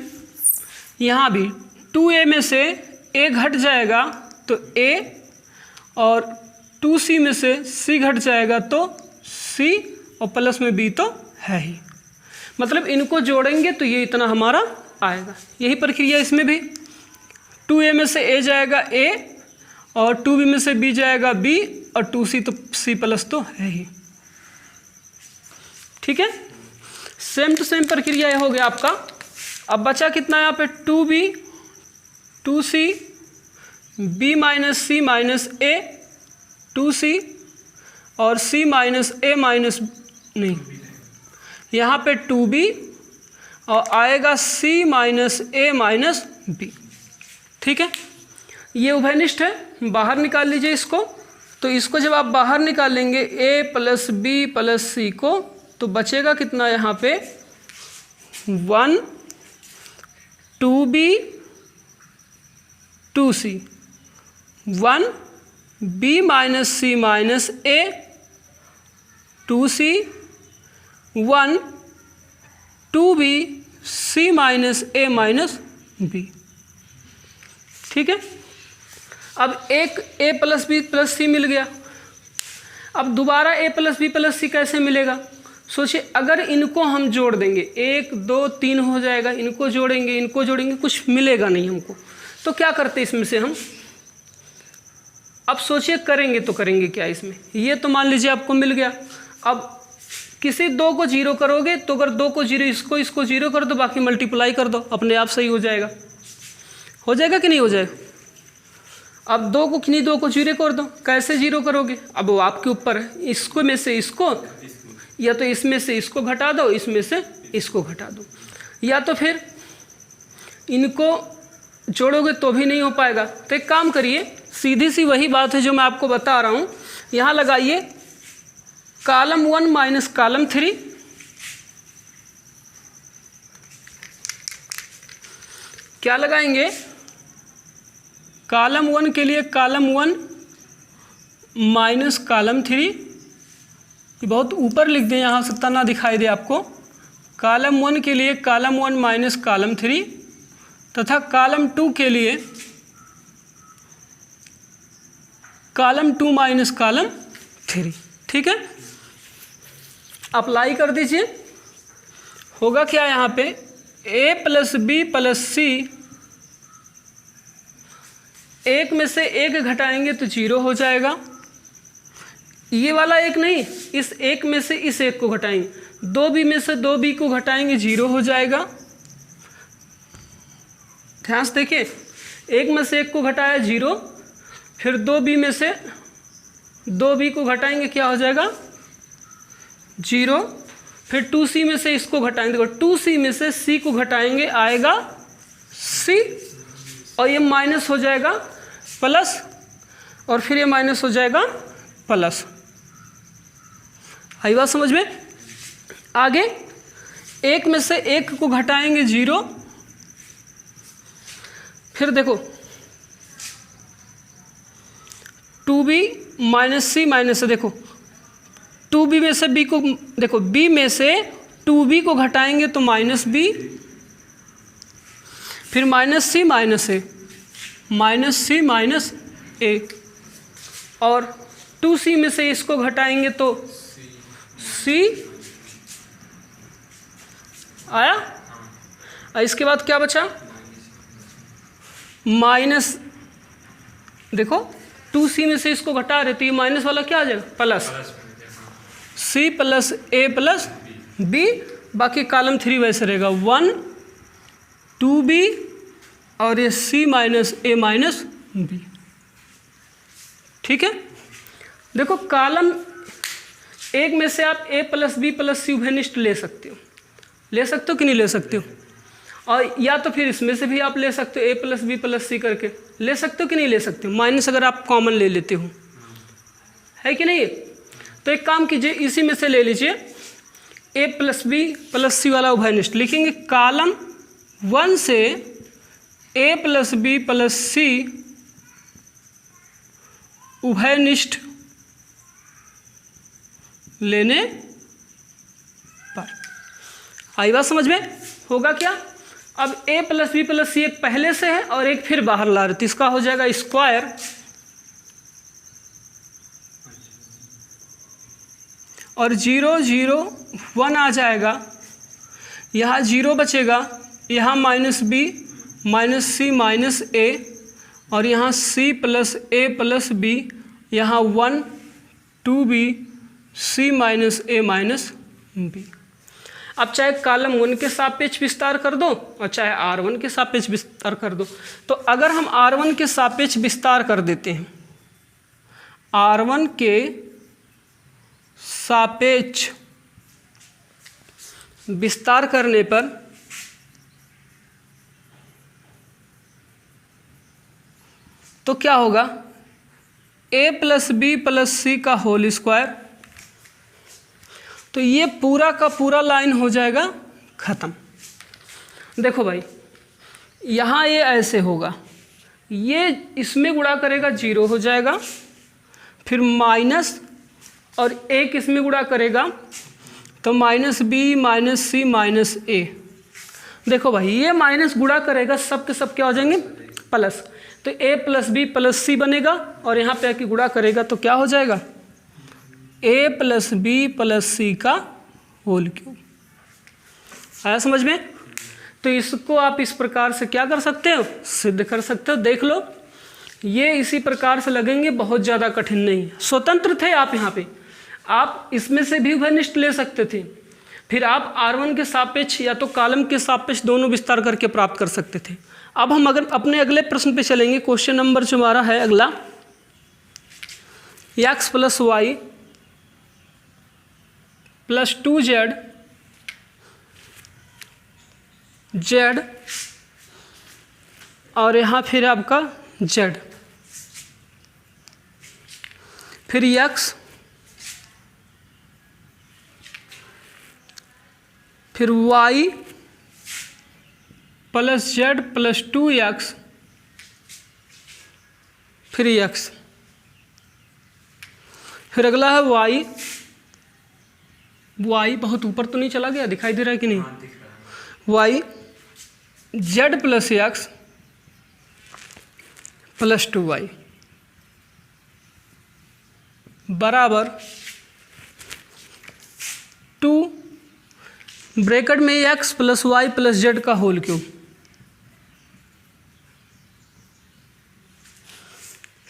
यहाँ भी 2a में से a घट जाएगा तो a और 2c में से c घट जाएगा तो c और प्लस में b तो है ही। मतलब इनको जोड़ेंगे तो ये इतना हमारा आएगा। यही प्रक्रिया इसमें भी, 2a में से a जाएगा a और 2b में से b जाएगा b और 2c तो c+ तो है ही, ठीक है। सेम टू सेम प्रक्रिया ये हो गया आपका। अब बचा कितना यहाँ पे, 2b 2c b - c - a 2c और c - a नहीं, यहाँ पे 2b और आएगा c - a - b, ठीक है। ये उभयनिष्ठ है, बाहर निकाल लीजिए इसको। तो इसको जब आप बाहर निकालेंगे a + b + c को, तो बचेगा कितना यहाँ पे, 1 2b 2c 1 b - c - a 2c 1 2b c - a - b, ठीक है। अब एक a + b + c मिल गया। अब दोबारा a + b + c कैसे मिलेगा, सोचिए। अगर इनको हम जोड़ देंगे 1 2 3 हो जाएगा, इनको जोड़ेंगे कुछ मिलेगा नहीं हमको। तो क्या करते इसमें से हम, अब सोचिए करेंगे तो करेंगे क्या इसमें। ये तो मान लीजिए आपको मिल गया। अब किसी 2 को 0 करोगे तो अगर 2 को 0 इसको 0 कर दो, बाकी मल्टीप्लाई कर दो, अपने आप सही हो जाएगा। हो जाएगा कि नहीं हो जाएगा। अब 2 को किन्हीं 2 को 0 कर दो, कैसे 0 करोगे, अब वो आपके ऊपर है। इसको में से इसको, या तो इसमें से इसको घटा दो, इसमें से इसको घटा दो, या तो फिर इनको जोड़ोगे तो भी नहीं हो पाएगा। तो एक काम करिए, सीधी सी वही बात है जो मैं आपको बता रहा हूँ। यहाँ लगाइए कॉलम 1 - कॉलम 3, क्या लगाएंगे, कॉलम 1 के लिए कॉलम 1 - कॉलम 3। ये बहुत ऊपर लिख दें, यहाँ से तना दिखाई दे आपको। कॉलम 1 के लिए कॉलम 1 - कॉलम 3 तथा कॉलम 2 के लिए कॉलम 2 - कॉलम 3, ठीक है। अप्लाई कर दीजिए। होगा क्या यहाँ पे, a + b + c, एक में से एक घटाएंगे तो 0 हो जाएगा। ये वाला एक नहीं, इस एक में से इस एक को घटाएंगे, 2b में से 2b को घटाएंगे 0 हो जाएगा। ध्यान से देखिए, एक में से एक को घटाया 0, फिर 2b में से 2b को घटाएंगे क्या हो जाएगा 0, फिर 2c में से इसको घटाएंगे, देखो 2c में से c को घटाएंगे आएगा c, और ये माइनस हो जाएगा प्लस, और फिर ये माइनस हो जाएगा प्लस। आई बात समझ में। आगे एक में से एक को घटाएंगे 0, फिर देखो 2b - c माइनस से, देखो 2b में से b को, देखो b में से 2b को घटाएंगे तो -b, फिर -c - a, और 2c में से इसको घटाएंगे तो c आया, और इसके बाद क्या बचा, माइनस, देखो 2c में से इसको घटा रहे तो ये माइनस वाला क्या आ जाएगा, plus c plus a plus b, बाकी कॉलम 3 वैसे रहेगा 1 2b और ये c minus a minus b। ठीक है, देखो कॉलम एक में से आप a plus b plus c उभयनिष्ठ ले सकते हो कि नहीं ले सकते हो, और या तो फिर इसमें से भी आप ले सकते हो a plus b plus c करके, ले सकते हो कि नहीं ले सकते हो, माइनस अगर आप कॉमन ले लेते हो, है कि नहीं। तो एक काम कीजिए, इसी में से ले लीजिए a plus b plus c वाला उभयनिष्ठ, लिखेंगे कॉलम 1 से a plus b plus c उभयनिष्ठ लेने पर। आई बात समझ में, होगा क्या, अब a प्लस बी प्लस सी एक पहले से है और एक फिर बाहर ला रहे, तो इसका हो जाएगा स्क्वायर और 0 0 1 आ जाएगा, यहाँ 0 बचेगा, यहाँ माइनस बी माइनस सी माइनस ए और यहाँ c प्लस ए प्लस बी, यहाँ 1 2b c माइनस ए माइनस बी। अब चाहे कॉलम 1 के सापेक्ष विस्तार कर दो और चाहे r1 के सापेक्ष विस्तार कर दो। तो अगर हम r1 के सापेक्ष विस्तार कर देते हैं, r1 के सापेक्ष विस्तार करने पर तो क्या होगा, a प्लस बी प्लस सी का होल स्क्वायर, तो ये पूरा का पूरा लाइन हो जाएगा ख़त्म। देखो भाई, यहाँ ये ऐसे होगा, ये इसमें गुणा करेगा 0 हो जाएगा, फिर माइनस और एक इसमें गुणा करेगा तो माइनस बी माइनस सी माइनस ए। देखो भाई, ये माइनस गुणा करेगा, सब के सब क्या हो जाएंगे प्लस, तो a प्लस बी प्लस सी बनेगा और यहाँ पे आके गुणा करेगा तो क्या हो जाएगा, a प्लस बी प्लस सी का होल क्यूब। आया समझ में। तो इसको आप इस प्रकार से क्या कर सकते हो, सिद्ध कर सकते हो। देख लो, ये इसी प्रकार से लगेंगे, बहुत ज़्यादा कठिन नहीं है। स्वतंत्र थे आप, यहाँ पे आप इसमें से भी उभयनिष्ठ ले सकते थे, फिर आप r1 के सापेक्ष या तो कॉलम के सापेक्ष दोनों विस्तार करके प्राप्त कर सकते थे। अब हम अगर अपने अगले प्रश्न पे चलेंगे, क्वेश्चन नंबर जो हमारा है अगला, x plus Y plus 2z z और यहाँ फिर आपका z, फिर x फिर y plus z plus 2x फिर x, फिर अगला है y बहुत ऊपर तो नहीं चला गया, दिखाई दे रहा है कि नहीं, y z plus x plus 2y बराबर 2 ब्रैकेट में x plus Y plus Z का whole cube.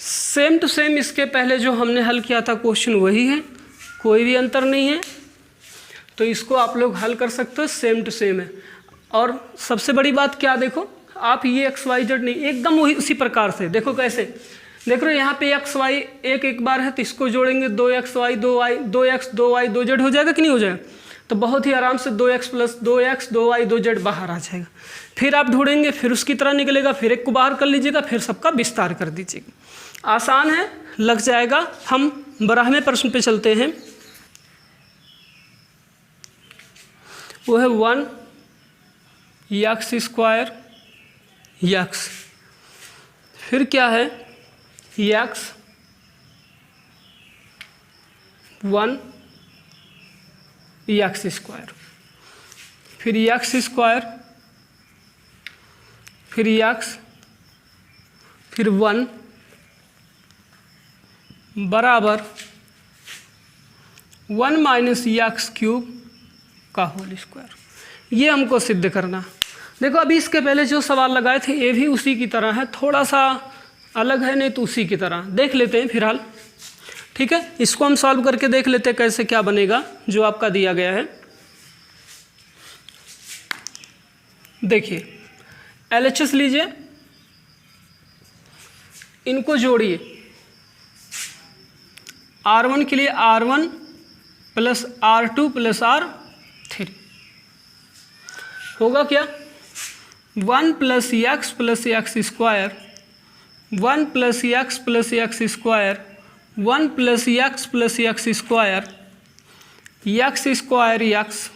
Same to same इसके पहले जो हमने हल किया था क्वेश्चन वही है, कोई भी अंतर नहीं है, तो इसको आप लोग हल कर सकते हो, सेम टू सेम है। और सबसे बड़ी बात क्या, देखो आप ये एक्स वाई जेड नहीं, एकदम वही उसी प्रकार से देखो कैसे, देख रहे हो यहाँ पे एक्स वाई एक बार है तो इसको जोड़ेंगे 2x Y 2y 2x 2y 2z हो जाएगा कि नहीं हो जाएगा, तो बहुत ही आराम से 2x plus 2x 2y 2z बाहर आ जाएगा। फिर आप ढूंढेंगे, फिर उसकी तरह निकलेगा, फिर एक को बाहर कर लीजिएगा, फिर सबका विस्तार कर दीजिएगा। आसान है, लग जाएगा। हम 12वें प्रश्न पे चलते हैं, वो है 1 x स्क्वायर x, फिर क्या है x 1 x स्क्वायर, फिर x स्क्वायर, फिर x, फिर 1 बराबर 1 माइनस x क्यूब का होल स्क्वायर। ये हमको सिद्ध करना। देखो अभी इसके पहले जो सवाल लगाए थे ये भी उसी की तरह है, थोड़ा सा अलग है, नहीं तो उसी की तरह देख लेते हैं फिलहाल। ठीक है, इसको हम सॉल्व करके देख लेते हैं कैसे क्या बनेगा जो आपका दिया गया है। देखिए LHS लीजिए, इनको जोड़िए। R1 के लिए R1 plus R2 plus R3 होगा क्या, 1 plus x plus x square, 1 plus x plus x square, 1 plus x plus x square, x square x,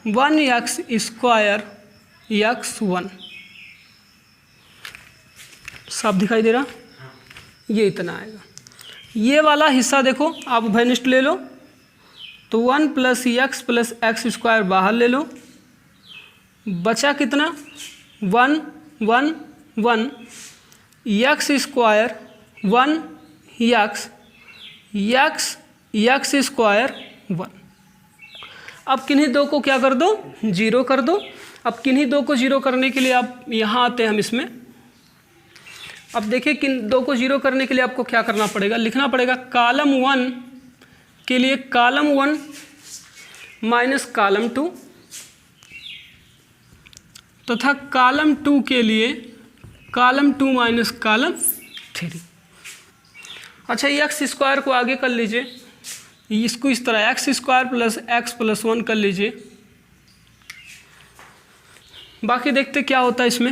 1 x square x1। सब दिखाई दे रहा, ये इतना आएगा। ये वाला हिस्सा देखो आप उभयनिष्ठ ले लो, तो 1 प्लस एक्स स्क्वायर बाहर ले लो, बचा कितना 1 1 1, एक्स स्क्वायर 1 एक्स स्क्वायर 1। अब किन्हीं दो को क्या कर दो, जीरो कर दो। अब किन्हीं दो को जीरो करने के लिए आप यहाँ आते हैं हम इसमें। अब देखिए किन दो को जीरो करने के लिए आपको क्या करना पड़ेगा, लिखना पड़ेगा कॉलम 1 के लिए कॉलम 1 माइनस कॉलम 2 तथा कॉलम 2 के लिए कॉलम 2 माइनस कॉलम 3। अच्छा एक्स स्क्वायर को आगे कर लीजिए, इसको इस तरह x square plus x plus 1 कर लीजिए। बाकी देखते क्या होता है इसमें,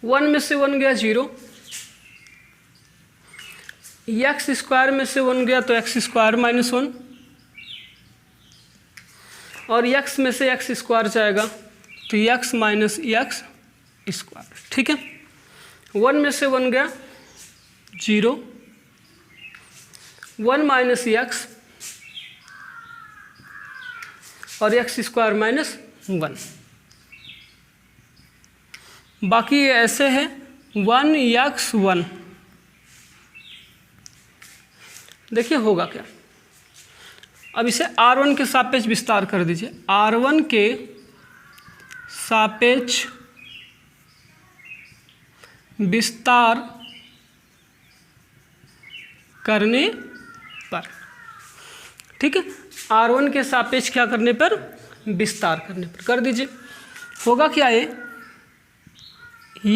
1 में से 1 गया 0, एक्स स्क्वायर में से 1 गया तो एक्स स्क्वायर माइनस 1, और एक्स में से एक्स स्क्वायर जाएगा तो एक्स माइनस एक्स स्क्वायर। ठीक है, 1 में से 1 गया 0, 1 माइनस एक्स और एक्स स्क्वायर माइनस 1। बाकी ये ऐसे है 1x1। देखिए होगा क्या, अब इसे R1 के सापेक्ष विस्तार कर दीजिए। R1 के सापेक्ष विस्तार करने पर, ठीक है, R1 के सापेक्ष क्या करने पर, विस्तार करने पर कर दीजिए। होगा क्या, ये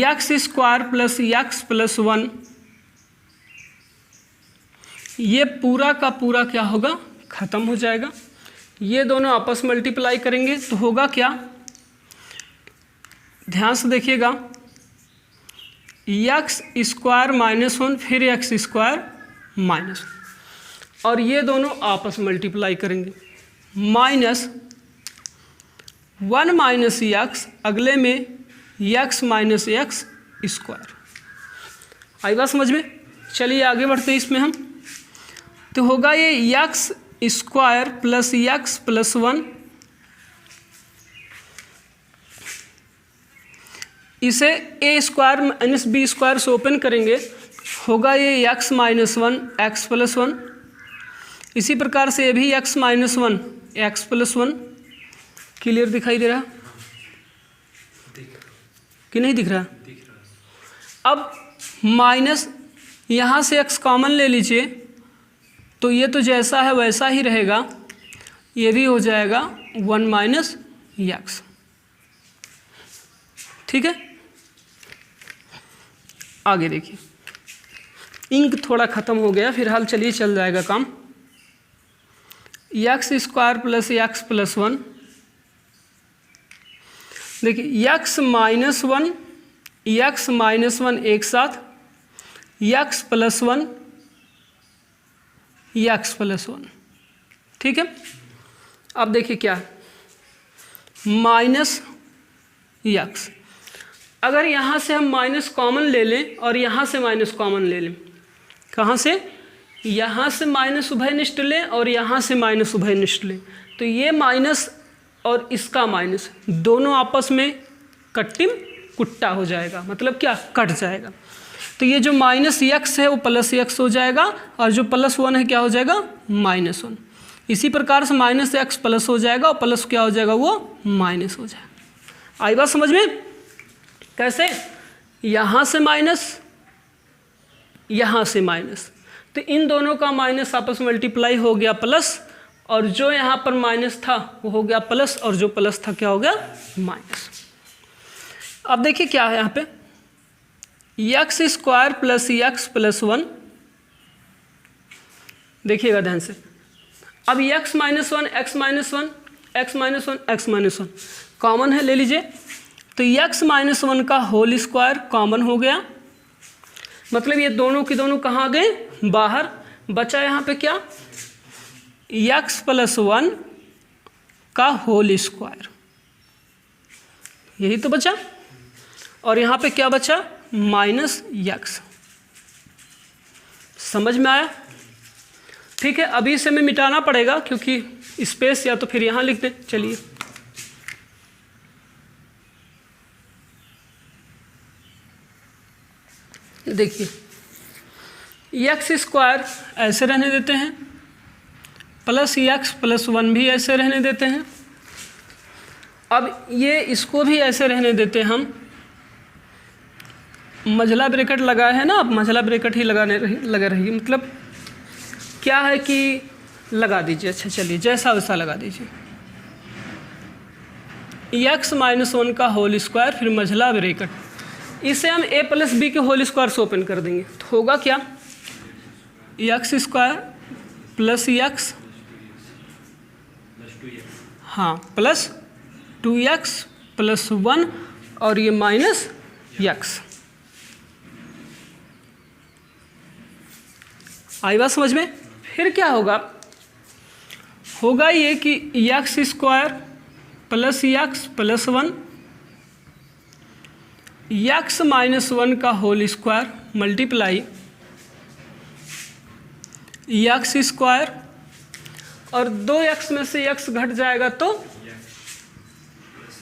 x square plus x plus 1, ये पूरा का पूरा क्या होगा, खत्म हो जाएगा। ये दोनों आपस में मल्टीप्लाई करेंगे तो होगा क्या, ध्यान से देखिएगा, एक्स स्क्वायर माइनस 1 फिर एक्स स्क्वायर माइनस 1, और ये दोनों आपस में मल्टीप्लाई करेंगे, माइनस 1 माइनस एक्स, अगले में एक्स माइनस एक्स स्क्वायर। आई बात समझ में। चलिए आगे बढ़ते हैं इसमें हम, तो होगा ये x square plus x plus 1, इसे ए स्क्वायर माइनस बी स्क्वायर से ओपन करेंगे, होगा ये एक्स माइनस 1 एक्स प्लस 1। इसी प्रकार से ये भी x minus 1 x plus 1। Clear दिखाई दे रहा कि नहीं दिख रहा? अब माइनस यहाँ से x कॉमन ले लीजिए, तो ये तो जैसा है वैसा ही रहेगा, ये भी हो जाएगा 1 माइनस एक्स। ठीक है, आगे देखिए, इंक थोड़ा ख़त्म हो गया, फिलहाल चलिए चल जाएगा काम। X square plus x plus 1, देखिए एक्स माइनस 1 एक साथ, एक्स प्लस 1 एक्स प्लस 1। ठीक है, अब देखिए क्या है, माइनस एक्स, अगर यहाँ से हम माइनस कॉमन ले लें और यहाँ से माइनस कॉमन ले लें, कहाँ से, यहाँ से माइनस उभयनिष्ठ लें और यहाँ से माइनस उभयनिष्ठ लें, तो ये माइनस और इसका माइनस दोनों आपस में कट्टिम कुट्टा हो जाएगा, मतलब क्या, कट जाएगा। तो ये जो माइनस एक्स है वो प्लस एक्स हो जाएगा, और जो प्लस 1 है क्या हो जाएगा, माइनस 1। इसी प्रकार से माइनस एक्स प्लस हो जाएगा और प्लस क्या हो जाएगा, वो माइनस हो जाएगा। आई बात समझ में? कैसे? यहाँ से माइनस, यहाँ से माइनस, तो इन दोनों का माइनस आपस में मल्टीप्लाई हो गया प्लस, और जो यहाँ पर माइनस था वो हो गया प्लस, और जो प्लस था क्या हो गया, माइनस। अब देखिए क्या है यहाँ पे, x square plus x plus 1, देखिएगा ध्यान से। अब x minus 1 x minus 1 x minus 1 x minus 1 common है, ले लीजिए। तो एक्स माइनस 1 का होल स्क्वायर कॉमन हो गया, मतलब ये दोनों के दोनों कहाँ गए, बाहर। बचा यहाँ पे क्या, एक्स प्लस 1 का होल स्क्वायर, यही तो बचा। और यहाँ पे क्या बचा, माइनस एक्स। समझ में आया? ठीक है, अभी इसे हमें मिटाना पड़ेगा क्योंकि स्पेस, या तो फिर यहाँ लिख दें। चलिए, देखिए एक्स स्क्वायर ऐसे रहने देते हैं, प्लस एक्स प्लस 1 भी ऐसे रहने देते हैं। अब ये इसको भी ऐसे रहने देते हैं हम, मझला ब्रैकेट लगाए हैं ना, अब मझला ब्रैकेट ही लगा रहिए, मतलब क्या है कि लगा दीजिए। अच्छा चलिए, जैसा वैसा लगा दीजिए। एक्स माइनस 1 का होल स्क्वायर, फिर मझला ब्रैकेट, इसे हम a प्लस बी के होल स्क्वायर से ओपन कर देंगे, तो होगा क्या, एक्स स्क्वायर प्लस एक्स, हाँ, प्लस 2x प्लस 1, और ये माइनस एक्स। आई बात समझ में? फिर क्या होगा, होगा ये कि x square plus x plus 1, x minus 1 का whole square multiply x square, और 2x में से x घट जाएगा तो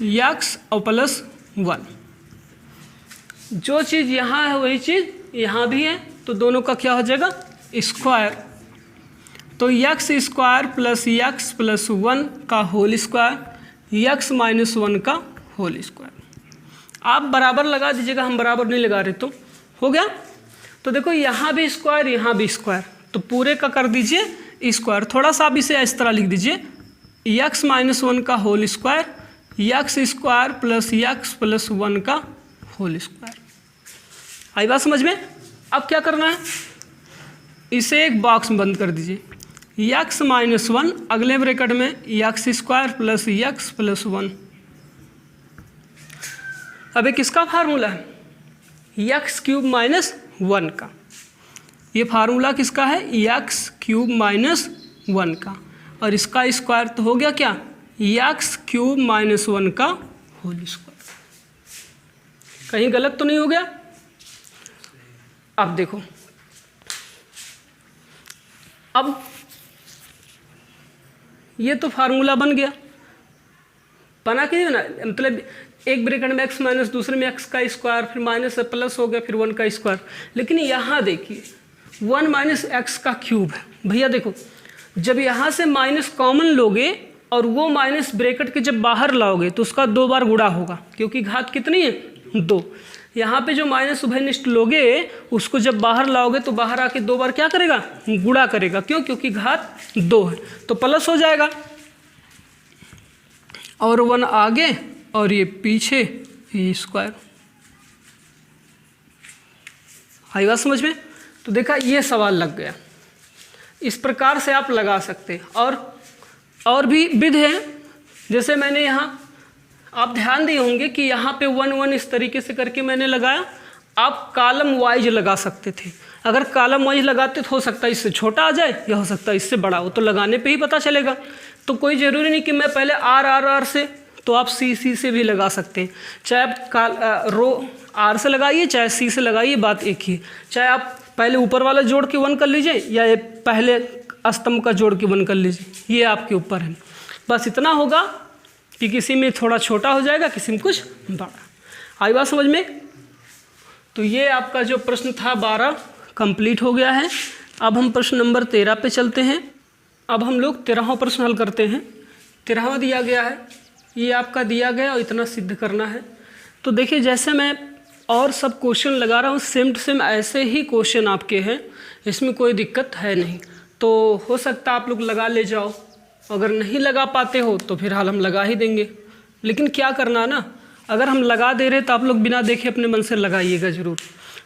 x और प्लस 1। जो चीज़ यहाँ है वही चीज़ यहाँ भी है, तो दोनों का क्या हो जाएगा, स्क्वायर। तो x square plus x plus 1 का होल स्क्वायर, एक्स माइनस 1 का होल स्क्वायर। आप बराबर लगा दीजिएगा, हम बराबर नहीं लगा रहे, तो हो गया। तो देखो यहाँ भी स्क्वायर, यहाँ भी स्क्वायर, तो पूरे का कर दीजिए स्क्वायर। थोड़ा सा आप इसे इस तरह लिख दीजिए, एक्स माइनस 1 का whole square, x square plus x plus 1 का होल स्क्वायर। आई बात समझ में? अब क्या करना है, इसे एक बॉक्स में बंद कर दीजिए, एक्स माइनस 1, अगले ब्रैकेट में x square plus x plus 1। अब एक किसका फार्मूला है, एक्स क्यूब माइनस 1 का। ये फार्मूला किसका है, एक्स क्यूब माइनस 1 का, और इसका स्क्वायर तो हो गया क्या, एक्स क्यूब माइनस 1 का होल स्क्वायर। कहीं गलत तो नहीं हो गया? अब देखो, अब ये तो फार्मूला बन गया, बना कि नहीं बना, मतलब एक ब्रैकेट में x माइनस, दूसरे में x का स्क्वायर, फिर माइनस से प्लस हो गया, फिर 1 का स्क्वायर। लेकिन यहाँ देखिए 1 माइनस एक्स का क्यूब है। भैया देखो, जब यहाँ से माइनस कॉमन लोगे और वो माइनस ब्रैकेट के जब बाहर लाओगे तो उसका 2 बार गुणा होगा, क्योंकि घात कितनी है, 2। यहाँ पे जो माइनस उभयनिष्ठ लोगे उसको जब बाहर लाओगे तो बाहर आके 2 बार क्या करेगा, गुणा करेगा। क्यों? क्योंकि घात 2 है, तो प्लस हो जाएगा, और 1 आगे और ये पीछे, ये स्क्वायर। आई बात समझ में? तो देखा, ये सवाल लग गया। इस प्रकार से आप लगा सकते हैं, और भी विध है। जैसे मैंने यहाँ, आप ध्यान दिए होंगे कि यहाँ पे 1 1 इस तरीके से करके मैंने लगाया। आप कॉलम वाइज लगा सकते थे। अगर कॉलम वाइज लगाते तो हो सकता है इससे छोटा आ जाए, या हो सकता है इससे बड़ा हो, तो लगाने पे ही पता चलेगा। तो कोई ज़रूरी नहीं कि मैं पहले R से, तो आप C से भी लगा सकते हैं। चाहे आप रो R से लगाइए, चाहे C से लगाइए, बात एक ही है। चाहे आप पहले ऊपर वाला जोड़ के 1 कर लीजिए, या ये पहले स्तंभ का जोड़ के 1 कर लीजिए, ये आपके ऊपर है। बस इतना होगा कि किसी में थोड़ा छोटा हो जाएगा, किसी में कुछ बड़ा। आई बात समझ में? तो ये आपका जो प्रश्न था 12 कंप्लीट हो गया है। अब हम प्रश्न नंबर 13 पे चलते हैं। अब हम लोग 13वां प्रश्न हल करते हैं। 13वां दिया गया है, ये आपका दिया गया और इतना सिद्ध करना है। तो देखिए जैसे मैं और सब क्वेश्चन लगा रहा हूँ सेम टू सेम ऐसे ही क्वेश्चन आपके हैं, इसमें कोई दिक्कत है नहीं। तो हो सकता है आप लोग लगा ले जाओ, अगर नहीं लगा पाते हो तो फिर हाल हम लगा ही देंगे। लेकिन क्या करना ना, अगर हम लगा दे रहे तो आप लोग बिना देखे अपने मन से लगाइएगा ज़रूर,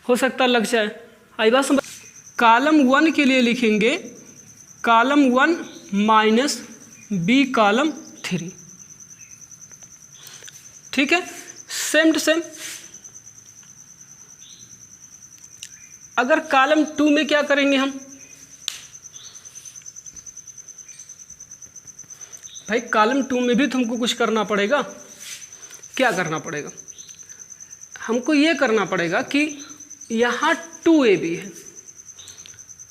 हो सकता लग जाए। आई बात समझ। कॉलम 1 के लिए लिखेंगे कॉलम 1 माइनस बी कॉलम 3, ठीक है, सेम टू सेम। अगर कॉलम 2 में क्या करेंगे हम, भाई कॉलम 2 में भी तुमको कुछ करना पड़ेगा। क्या करना पड़ेगा, हमको ये करना पड़ेगा कि यहाँ 2ab है,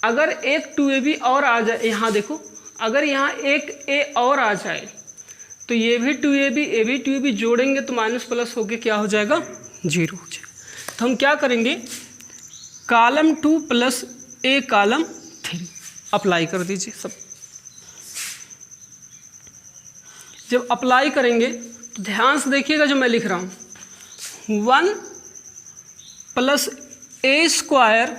अगर एक 2ab और आ जाए, यहाँ देखो अगर यहाँ एक a और आ जाए तो ये भी 2ab ये भी 2ab जोड़ेंगे तो माइनस प्लस होके क्या हो जाएगा, 0 हो जाएगा। तो हम क्या करेंगे, column 2 plus a column 3 apply कर दीजिए सब। जब अप्लाई करेंगे तो ध्यान से देखिएगा जो मैं लिख रहा हूँ, 1 plus a square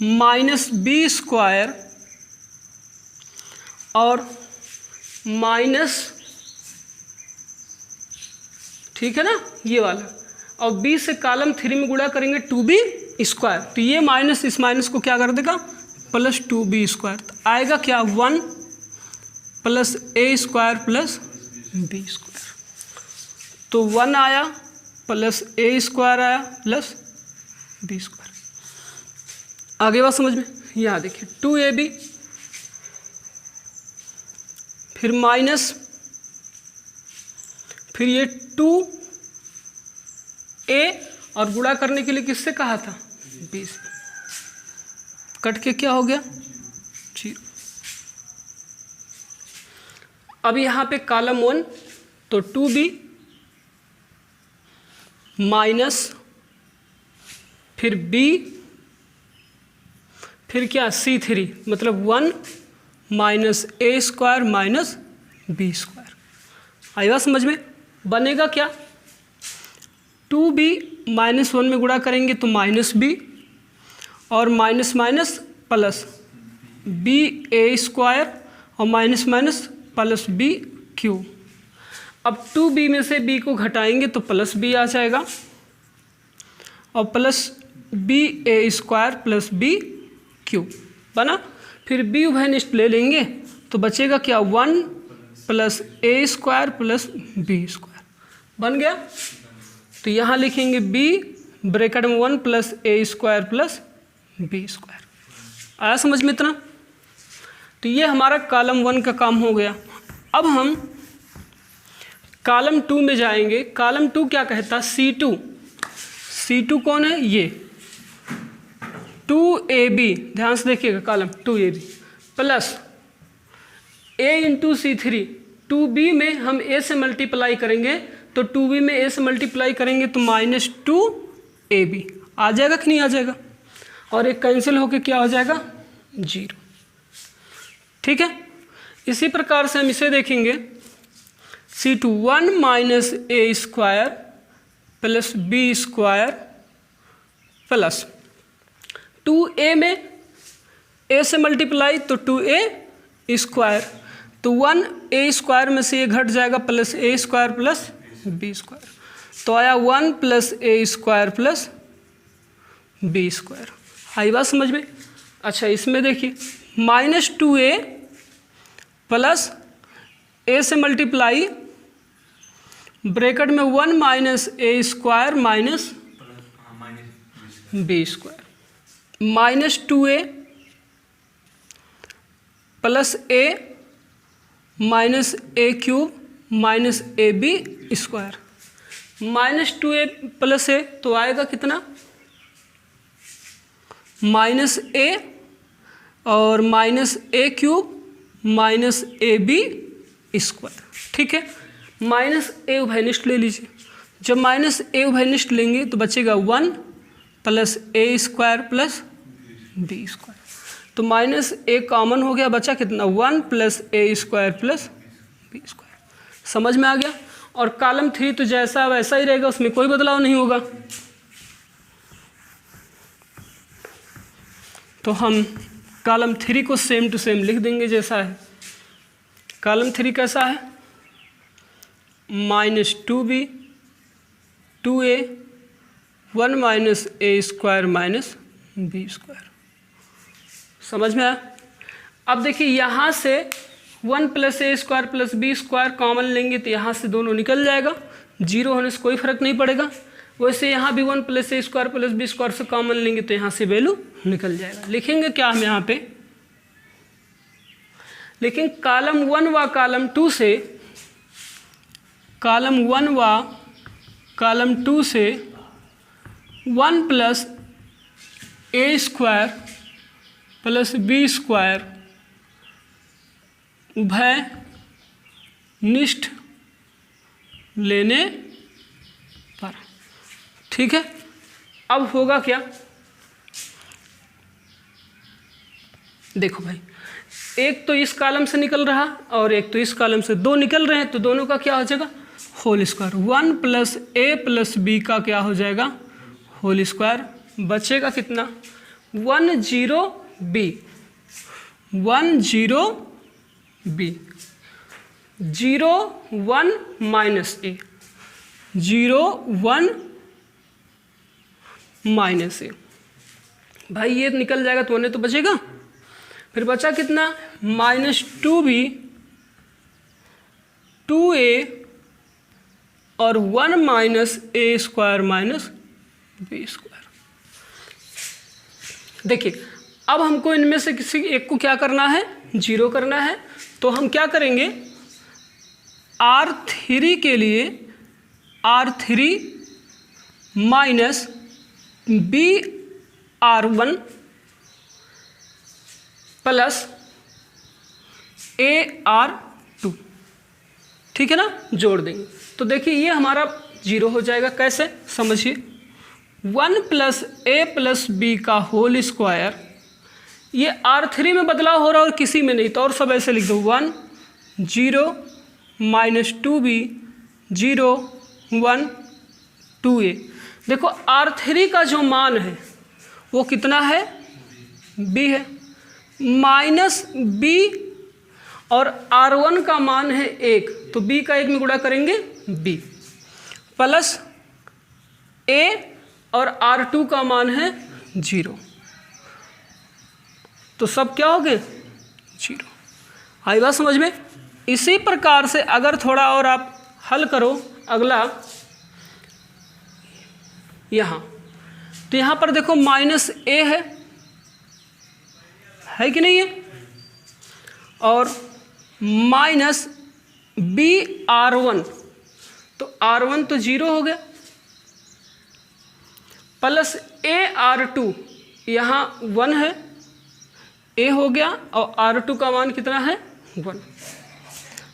minus B square और माइनस, ठीक है ना ये वाला, और b से कॉलम 3 में गुणा करेंगे 2b स्क्वायर, तो ये माइनस इस माइनस को क्या कर देगा, प्लस 2b स्क्वायर। तो आएगा क्या, 1 plus a square plus b square. तो 1 आया प्लस a स्क्वायर आया प्लस b स्क्वायर। आगे बात समझ में। यहाँ देखिए 2ab फिर माइनस, फिर ये 2a और गुणा करने के लिए किससे कहा था, b से, कट के क्या हो गया, 0। अब यहाँ पे कॉलम 1 तो 2b माइनस फिर b फिर क्या c3, मतलब 1 minus a square minus b square. आएगा समझ में। बनेगा क्या, 2b माइनस 1 में गुणा करेंगे तो माइनस b और minus minus plus b a square और minus minus plus b cube. अब 2b में से b को घटाएंगे तो प्लस b आ जाएगा और plus b a square plus b cube बना। फिर b उभयनिष्ठ ले लेंगे तो बचेगा क्या, 1 plus a square plus b square बन गया। तो यहाँ लिखेंगे b ब्रैकेट में 1 plus a square plus b square. आया समझ में इतना। तो ये हमारा कॉलम 1 का काम हो गया। अब हम कॉलम 2 में जाएंगे। कॉलम 2 क्या कहता है, C2 कौन है, ये 2ab, ध्यान से देखिएगा, column 2ab plus a into C3, 2b में हम a से मल्टीप्लाई करेंगे तो 2b में a से मल्टीप्लाई करेंगे तो माइनस 2ab आ जाएगा कि नहीं आ जाएगा, और एक कैंसिल होके क्या हो जाएगा, 0। ठीक है। इसी प्रकार से हम इसे देखेंगे, C2 1 minus a square plus b square plus 2a में a से मल्टीप्लाई तो 2a स्क्वायर, तो 1a स्क्वायर में से ये घट जाएगा plus a square plus b square, तो आया 1 plus a square plus b square. आई बात समझ में। अच्छा इसमें देखिए माइनस 2a प्लस a से मल्टीप्लाई ब्रैकेट में 1 minus a square minus b square, minus 2a plus a minus a cube minus ab square, minus 2a plus a तो आएगा कितना, माइनस a और minus a cube minus ab square. ठीक है। माइनस a उभयनिष्ठ ले लीजिए। जब माइनस a उभयनिष्ठ लेंगे तो बचेगा 1 plus a square plus b square. तो माइनस ए कॉमन हो गया, बचा कितना 1 plus A square plus B square. समझ में आ गया। और कॉलम 3 तो जैसा वैसा ही रहेगा, उसमें कोई बदलाव नहीं होगा। तो हम कॉलम 3 को सेम टू सेम लिख देंगे जैसा है। कॉलम 3 कैसा है, -2b 2a 1 minus A square minus B square. समझ में आया। अब देखिए यहाँ से 1 plus A square plus B square common लेंगे तो यहाँ से दोनों निकल जाएगा, जीरो होने से कोई फर्क नहीं पड़ेगा। वैसे यहाँ भी 1 plus A square plus B square से कॉमन लेंगे तो यहाँ से वैल्यू निकल जाएगा। लिखेंगे क्या हम यहाँ पे, लेकिन कॉलम 1 व कॉलम 2 से, कॉलम 1 व कॉलम 2 से 1 plus A square plus B square उभय निष्ठ लेने पर। ठीक है। अब होगा क्या, देखो भाई, एक तो इस कॉलम से निकल रहा और एक तो इस कॉलम से, दो निकल रहे हैं तो दोनों का क्या हो जाएगा, होल स्क्वायर। 1 प्लस ए प्लस बी का क्या हो जाएगा, होल स्क्वायर। बचेगा कितना, 1 0 b 1 0 b 0 1 माइनस ए 0 1 माइनस ए। भाई ये निकल जाएगा तो 1 तो बचेगा। फिर बचा कितना, -2b 2a और 1 minus A square minus B square. देखिए अब हमको इनमें से किसी एक को क्या करना है, जीरो करना है। तो हम क्या करेंगे, R3 के लिए R3 minus BR1 plus AR2, ठीक है ना, जोड़ देंगे। तो देखिए ये हमारा जीरो हो जाएगा। कैसे, समझिए, 1 प्लस ए प्लस बी का होल स्क्वायर, ये R3 में बदलाव हो रहा है और किसी में नहीं, तो और सब ऐसे लिख दो, 1 0 माइनस 2b 0 1 2a। देखो R3 का जो मान है वो कितना है, b है, माइनस b और R1 का मान है 1, तो b का 1 में गुणा करेंगे b, प्लस a और R2 का मान है 0, तो सब क्या हो गए, 0। आई बात समझ में। इसी प्रकार से अगर थोड़ा और आप हल करो अगला यहाँ, तो यहाँ पर देखो माइनस ए है कि नहीं है, और माइनस BR1, तो R1 तो 0 हो गया, प्लस AR2 यहाँ 1 है, A हो गया, और R2 का मान कितना है, 1।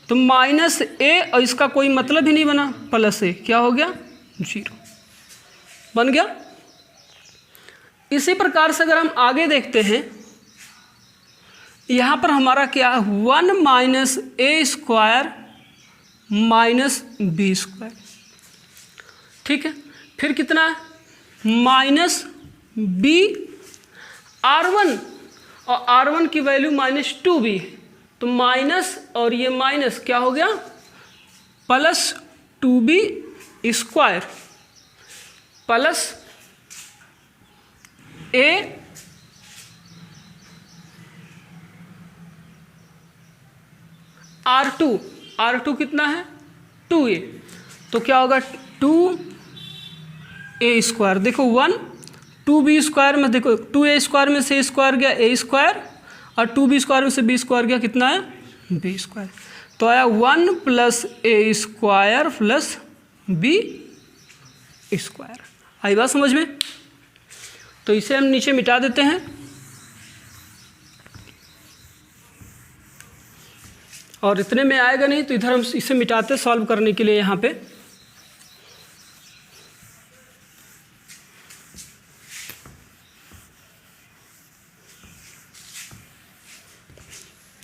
तो माइनस ए और इसका कोई मतलब ही नहीं बना, प्लस ए क्या हो गया, 0 बन गया। इसी प्रकार से अगर हम आगे देखते हैं, यहाँ पर हमारा क्या, 1 minus A square minus B square, ठीक है। फिर कितना है, माइनस बी R1, और R1 की वैल्यू -2b है, तो माइनस और ये माइनस क्या हो गया, plus 2b square plus a R2 कितना है, 2a, तो क्या होगा 2a स्क्वायर। देखो 1 2b स्क्वायर में, देखो 2a स्क्वायर में से स्क्वायर गया a स्क्वायर, और 2b स्क्वायर में से b स्क्वायर गया कितना है, b स्क्वायर, तो आया 1 plus A square plus b square. आई बात समझ में। तो इसे हम नीचे मिटा देते हैं, और इतने में आएगा नहीं तो इधर हम इसे मिटाते सॉल्व करने के लिए यहाँ पे।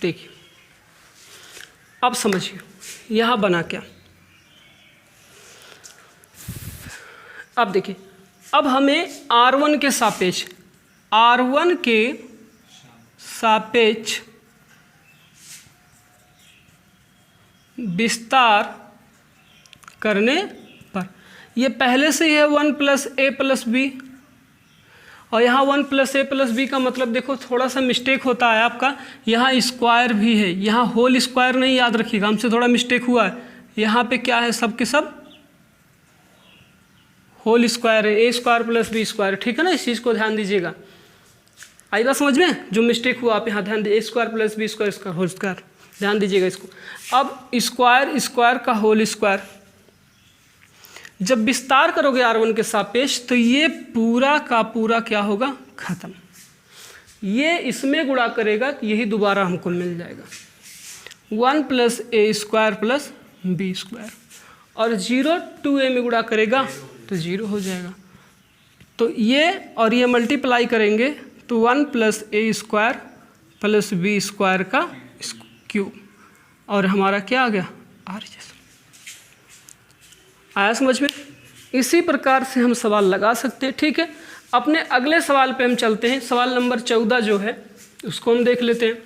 देखिए अब समझिए यहाँ बना क्या। अब देखिए, अब हमें R1 के सापेक्ष, R1 के सापेक्ष विस्तार करने पर, ये पहले से ही है 1 + a + b, और यहाँ 1 + a + b का मतलब देखो थोड़ा सा मिस्टेक होता है आपका, यहाँ स्क्वायर भी है, यहाँ होल स्क्वायर नहीं, याद रखिएगा, हमसे थोड़ा मिस्टेक हुआ है। यहाँ पे क्या है, सब के सब होल स्क्वायर है, a² + b², ठीक है ना, इस चीज़ को ध्यान दीजिएगा। आई बात समझ में, जो मिस्टेक हुआ आप यहाँ ध्यान दीजिए, a² + b² होल स्क्वायर, ध्यान दीजिएगा इसको। अब स्क्वायर का होल स्क्वायर, जब विस्तार करोगे R1 के सापेक्ष तो ये पूरा का पूरा क्या होगा, खत्म। ये इसमें गुणा करेगा तो यही दोबारा हमको मिल जाएगा 1 + a² + b², और 0 2a में गुणा करेगा तो 0 हो जाएगा। तो ये और ये मल्टीप्लाई करेंगे तो 1 + a² + b² का क्यूब, और हमारा क्या आ गया, R जैसा। आया समझ में। इसी प्रकार से हम सवाल लगा सकते हैं, ठीक है। अपने अगले सवाल पे हम चलते हैं, सवाल नंबर 14 जो है उसको हम देख लेते हैं।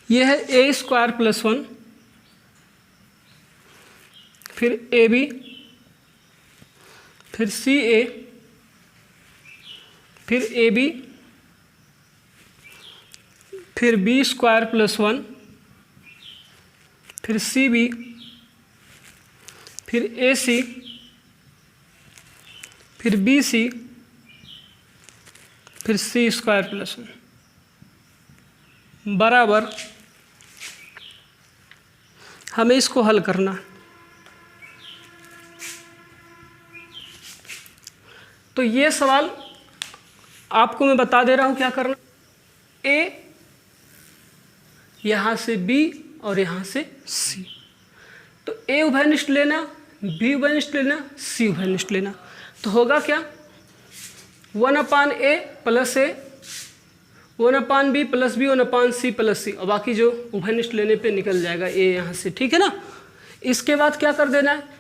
यह है a² + 1, फिर ab, फिर ca, फिर ab, फिर b² + 1, फिर cb, फिर ac, फिर bc, फिर c² + 1 बराबर, हमें इसको हल करना है। तो ये सवाल आपको मैं बता दे रहा हूँ क्या करना। a, यहाँ से b और यहाँ से c, तो a उभयनिष्ठ लेना, b उभयनिष्ठ लेना, c उभयनिष्ठ लेना, तो होगा क्या 1/a + a, 1/b + b, 1/c + c, और बाकी जो उभयनिष्ठ लेने पे निकल जाएगा a यहाँ से, ठीक है ना। इसके बाद क्या कर देना है,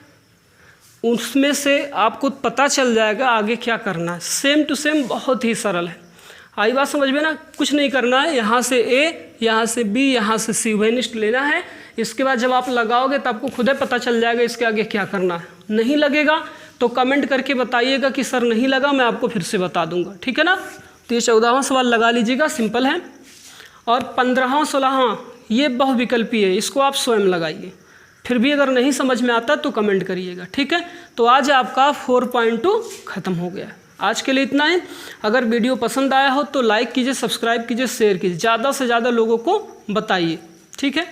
उसमें से आपको पता चल जाएगा आगे क्या करना है। सेम टू सेम, बहुत ही सरल है। आई बात समझ में ना, कुछ नहीं करना है, यहाँ से a, यहाँ से b, यहाँ से c उभयनिष्ठ लेना है। इसके बाद जब आप लगाओगे तो आपको खुद ही पता चल जाएगा इसके आगे क्या करना है। नहीं लगेगा तो कमेंट करके बताइएगा कि सर नहीं लगा, मैं आपको फिर से बता दूंगा, ठीक है ना। तो ये 14वां सवाल लगा लीजिएगा, सिंपल है। और 15वां 16वां ये बहुविकल्पी है, इसको आप स्वयं लगाइए। फिर भी अगर नहीं समझ में आता तो कमेंट करिएगा, ठीक है। तो आज आपका 4.2 खत्म हो गया। आज के लिए इतना ही। अगर वीडियो पसंद आया हो तो लाइक कीजिए, सब्सक्राइब कीजिए, शेयर कीजिए, ज़्यादा से ज़्यादा लोगों को बताइए, ठीक है।